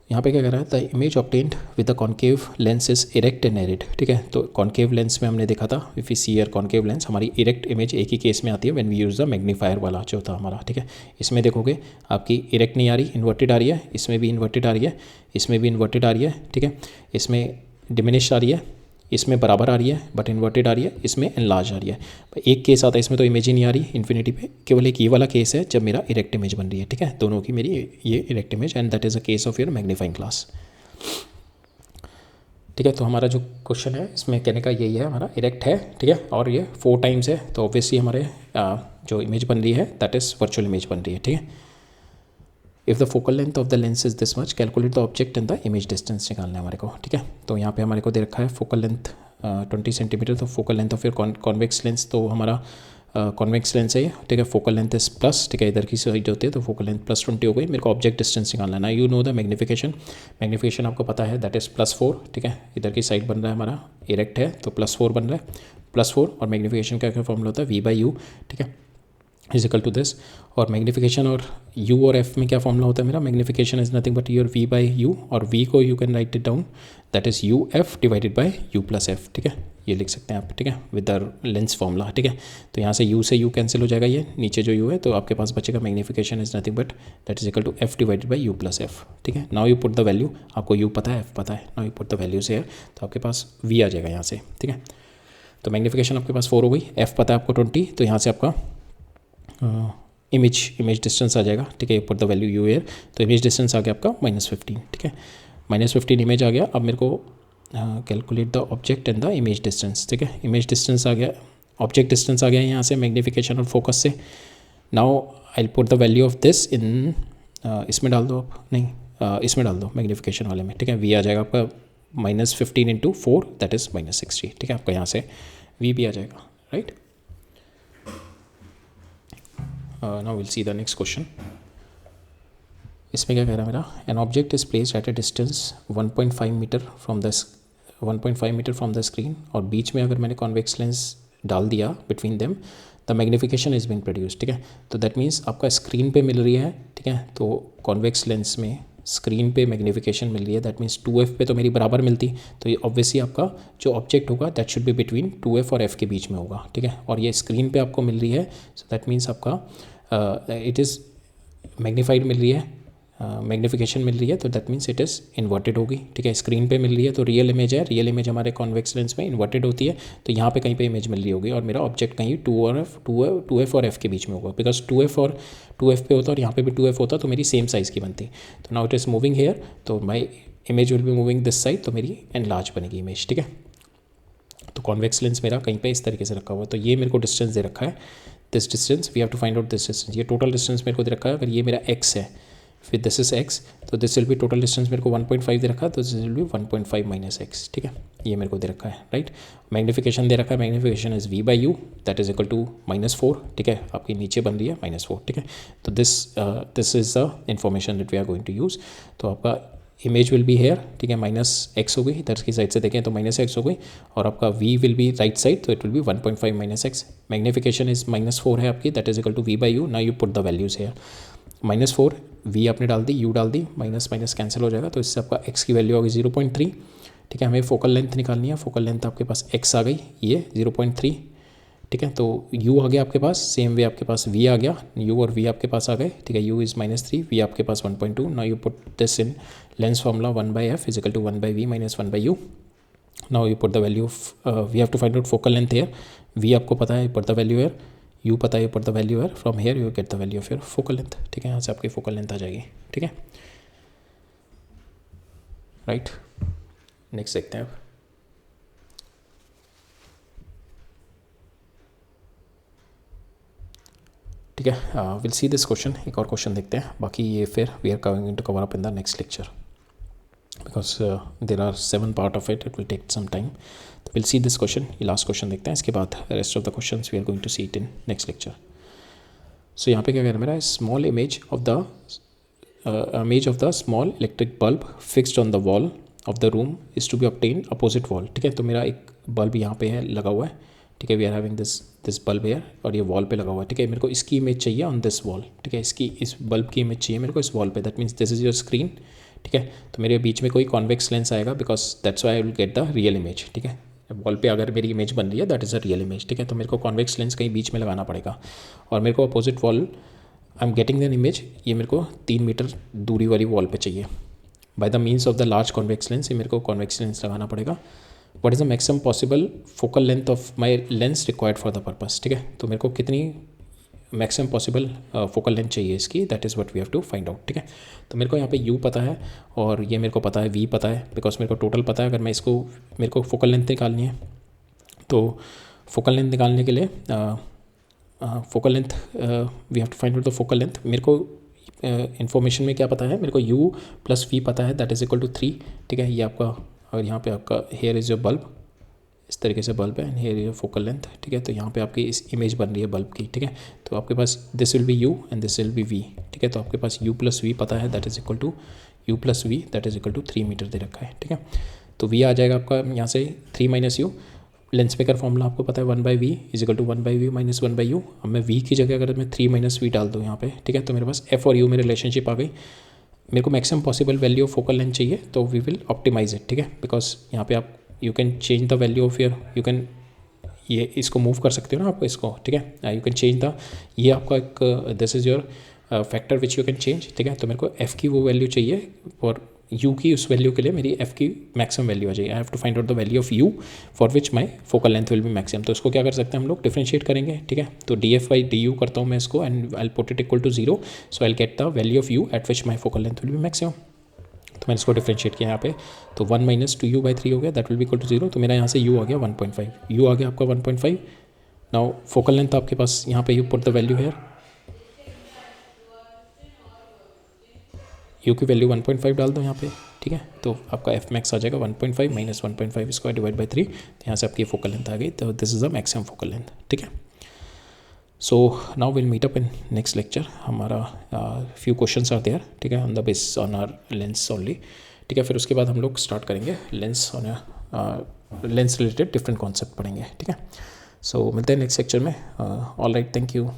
यहाँ पे क्या कर रहा है, the image obtained with the concave lens is erect and arid, ठीक है। तो कॉन्केव लेंस में हमने देखा था, if you see your concave lens, हमारी इरेक्ट इमेज एक ही केस में आती है when we use the magnifier वाला जो था हमारा, ठीक है। इसमें देखोगे आपकी इरेक्ट नहीं आ रही, इन्वर्टेड आ रही है, इसमें भी इन्वर्टेड आ रही है, इसमें भी इन्वर्टेड आ रही है, ठीक है। इसमें डिमिनिश आ रही है, इसमें बराबर आ रही है बट इन्वर्टेड आ रही है, इसमें एनलार्ज आ रही है। एक केस आता है इसमें तो इमेज ही नहीं आ रही इन्फिनिटी पे, केवल एक ये वाला केस है जब मेरा इरेक्ट इमेज बन रही है, ठीक है। दोनों की मेरी ये erect image, and that is a case of your magnifying glass, ठीक है। तो हमारा जो क्वेश्चन है इसमें कहने का यही है, हमारा इरेक्ट है, ठीक है, और ये 4 टाइम्स है, तो ऑब्वियसली हमारे जो इमेज बन रही है दैट इज़ वर्चुअल इमेज बन रही है, ठीक है। If the focal length of the lens is this much, calculate the object and the image distance निकालना है हमारे को, ठीक है। तो यहाँ पे हमारे को दे रखा है फोकल लेंथ 20 सेंटीमीटर, तो focal length of your convex lens, तो हमारा कॉन्वेक्स लेंस है ये, ठीक है। फोकल लेंथ इज प्लस, ठीक है, इधर की साइड होती है तो फोकल लेंथ +20 हो गई। मेरे को ऑब्जेक्ट डिस्टेंस निकालना है ना, यू नो द मैग्नीफिकेशन आपको पता है दैट इज़ +4, ठीक है। इधर की साइड बन रहा है हमारा इरेक्ट है तो +4 बन रहा है, +4, और मैग्नीफिकेशन का क्या फॉर्मूला होता है, V/U, ठीक है, इज इक्वल टू दिस। और मैग्नीफिकेशन और U और F में क्या फॉर्मूला होता है मेरा, magnification is nothing but your V/U, और V को you can write it down, that is UF divided by U+F, ठीक है, ये लिख सकते हैं आप, ठीक है, विद द लेंस फॉर्मूला, ठीक है। तो यहाँ से U से U कैंसिल हो जाएगा, ये नीचे जो U है तो आपके पास बचेगा magnification is nothing but that is equal to F divided by U+F, ठीक है। Now you put the value, आपको U पता है, F पता है, now you put the values here, तो आपके पास V आ जाएगा यहाँ से, ठीक है। तो मैग्नीफिकेशन आपके पास 4 हो गई, F पता है आपको 20, तो यहाँ से आपका इमेज डिस्टेंस आ जाएगा, ठीक है, put the value you air, तो इमेज डिस्टेंस आ गया आपका -15, ठीक है, -15 इमेज आ गया। अब मेरे को calculate the object and the image distance, ठीक है। इमेज डिस्टेंस आ गया, ऑब्जेक्ट डिस्टेंस आ गया यहाँ से मैग्नीफिकेशन और फोकस से। Now I put the value of this in, इसमें डाल दो आप, नहीं इसमें डाल दो मैग्नीफिकेशन वाले में, ठीक है। वी आ जाएगा आपका -15 × 4 दैट इज़ -60, ठीक है, आपका यहाँ से वी भी आ जाएगा, right. Now will see the next question. इसमें क्या कह रहा है मेरा, an object is placed at a distance 1.5 metre from the screen, और बीच में अगर मैंने कॉन्वेक्स लेंस डाल दिया between them, the magnification is being produced, ठीक है। तो दैट मीन्स आपका स्क्रीन पे मिल रही है, ठीक है, तो कॉन्वेक्स लेंस में स्क्रीन पे मैग्नीफिकेशन मिल रही है, दैट मीन्स 2F पे तो मेरी बराबर मिलती, तो ये ऑब्वियसली आपका जो ऑब्जेक्ट होगा that should be between 2F और F के बीच में होगा, ठीक है। और ये स्क्रीन पे आपको मिल रही है, सो दैट मीन्स आपका इट इज़ मैग्नीफाइड मिल रही है, मैग्नीफिकेशन मिल रही है, तो that means it is inverted होगी, ठीक है। स्क्रीन पे मिल रही है तो रियल इमेज है, रियल इमेज हमारे कॉन्वेक्स लेंस में इन्वर्टेड होती है, तो यहाँ पे कहीं पे इमेज मिल रही होगी, और मेरा ऑब्जेक्ट कहीं 2F और F के बीच में होगा, बिकॉज 2F पे होता और यहाँ पे भी 2F होता तो मेरी सेम साइज़ की बनती। तो now it is moving here, तो my image will be moving this side, तो मेरी एनलार्ज बनेगी इमेज, ठीक है। तो कॉन्वेक्स लेंस मेरा कहीं पे इस तरीके से रखा हुआ है, तो ये मेरे को डिस्टेंस दे रखा है, this distance we have to find out this distance, ये टोटल डिस्टेंस मेरे को दे रखा है। अगर ये मेरा x है, फिर दिस इज x, तो this will B total distance मेरे को 1.5 दे रखा है, तो दिस विल बी 1.5 - x, ठीक है, ये मेरे को दे रखा है, राइट। मैग्नीफिकेशन दे रखा है, magnification is V/U that is equal to -4, ठीक है, आपकी नीचे बन रही है -4, ठीक है। तो this is the information that we are going to use. तो आपका इमेज विल बी हेयर, ठीक है, -x हो गई, इधर की साइड से देखें तो -x हो गई, और आपका v will be right side, तो it will be 1.5 - x। Magnification is -4 है आपकी, that is equal to V/U। Now you put the values here, -4 v आपने डाल दी, u डाल दी, माइनस कैंसिल हो जाएगा, तो इससे आपका x की वैल्यू होगी 0.3, ठीक है। हमें फोकल लेंथ निकालनी है, फोकल लेंथ आपके पास x आ गई, ये 0.3, ठीक है। तो u आ गया आपके पास, सेम वे आपके पास v आ गया, u और v आपके पास आ गए, ठीक है। u इज़ -3, v आपके पास 1.2। Now you put this in lens formula 1/f is equal to 1/v minus 1/u. Now you put the value of we have to find out focal length here. v आपको पता है, put the value here. u पता है, put the value here. From here you get the value of your focal length. ठीक है, यहाँ से आपकी focal length आ जाएगी. ठीक है, राइट. नेक्स्ट देखते हैं अब. ठीक है, विल सी दिस क्वेश्चन. एक और क्वेश्चन देखते हैं, बाकी ये फिर we are going to cover up in the next lecture because there are 7 part of it will take some time. तो विल सी दिस क्वेश्चन. ये लास्ट क्वेश्चन देखते हैं, इसके बाद rest of the question we are going to see it in next lecture. So यहाँ पे क्या कह रहा है मेरा, small image of the small electric bulb fixed on the wall of the room is to be obtain opposite wall. ठीक है, तो मेरा एक बल्ब यहाँ पे है लगा हुआ है. ठीक है, we are having this bulb है और ये वॉल पे लगा हुआ है. ठीक है, मेरे को इसकी इमेज चाहिए ऑन दिस वॉल. ठीक है, इस बल्ब की इमेज चाहिए मेरे को इस वॉल पे. That means this is your screen. ठीक है, तो मेरे बीच में कोई कॉन्वेक्स लेंस आएगा because that's why I will get the real image. ठीक है, वॉल पे अगर मेरी इमेज बन रही है that is a real image. ठीक है, तो मेरे को कॉन्वेक्स लेंस कहीं बीच में लगाना पड़ेगा और मेरे को opposite wall I am getting than image. ये मेरे को 3 मीटर दूरी वाली वॉल पे चाहिए. By the means of the large convex lens ये मेरे को कॉन्वेक्स लेंस लगाना पड़ेगा. What is the maximum possible focal length of my lens required for the purpose. ठीक है, तो मेरे को कितनी मैक्सिमम पॉसिबल फोकल लेंथ चाहिए इसकी, that is what we have to find out. ठीक है, तो मेरे को यहाँ पे u पता है और ये मेरे को पता है v पता है बिकॉज मेरे को टोटल पता है. अगर मैं इसको मेरे को फोकल लेंथ निकालनी है तो फोकल लेंथ निकालने के लिए focal length we have to find out the focal length. मेरे को इन्फॉर्मेशन में क्या पता है, मेरे को u प्लस v पता है दैट इज़ इक्वल टू 3. ठीक है, ये आपका और यहाँ पे आपका हेयर इज़ योर बल्ब, इस तरीके से बल्ब है and here is your focal length. ठीक है, तो यहाँ पे आपकी इस इमेज बन रही है बल्ब की. ठीक है, तो आपके पास this will be u and this will be v. ठीक है, तो आपके पास u प्लस v पता है that is equal to u plus v that is equal to 3 metre दे रखा है. ठीक है, तो v आ जाएगा आपका यहाँ से 3 minus u. Lens maker formula आपको पता है 1/v is equal to 1/v minus 1/u. अब मैं v की जगह अगर मैं 3 माइनस v डाल दूँ यहाँ पे, ठीक है, तो मेरे पास f और u में रिलेशनशिप आ गई. मेरे को maximum possible value of focal length चाहिए तो वी विल ऑप्टिमाइज इट. ठीक है, बिकॉज यहाँ पे आप you can change the value of your, you can ये इसको मूव कर सकते हो ना आप इसको. ठीक है, यू कैन चेंज द, ये आपका एक this is your factor which you can change. ठीक है, तो मेरे को f की वो वैल्यू चाहिए और u की उस वैल्यू के लिए मेरी f की मैक्सिमम वैल्यू आ जाएगी. I have to find out the value of u for which my focal length will be maximum. तो इसको क्या कर सकते हैं हम लोग, डिफरेंशिएट करेंगे. ठीक है, तो df/du करता हूँ मैं इसको and I put it equal to 0. So I get the value of u at which my focal length will be maximum. तो मैंने इसको डिफरेंशिएट किया यहाँ पे, तो 1 माइनस 2u/3 हो गया that will be equal to 0. तो मेरा यहाँ से u आ गया 1.5, u आ गया आपका 1.5. नाउ फोकल लेंथ आपके पास यहाँ पे you put the value here, u की वैल्यू 1.5 डाल दो यहाँ पे. ठीक है, तो आपका f मैक्स आ जाएगा 1.5 माइनस 1.5 स्क्वायर डिवाइड बाई 3. तो यहाँ से आपकी फोकल लेंथ आ गई. तो this is the maximum focal length. ठीक है, so now will meet up in next lecture. हमारा फ्यू क्वेश्चंस आर देयर. ठीक है, on the base on our lens only. ठीक है, फिर उसके बाद हम लोग स्टार्ट करेंगे lens on lens related different concept पढ़ेंगे. ठीक है, सो मिलते हैं नेक्स्ट लेक्चर में. All right, thank you.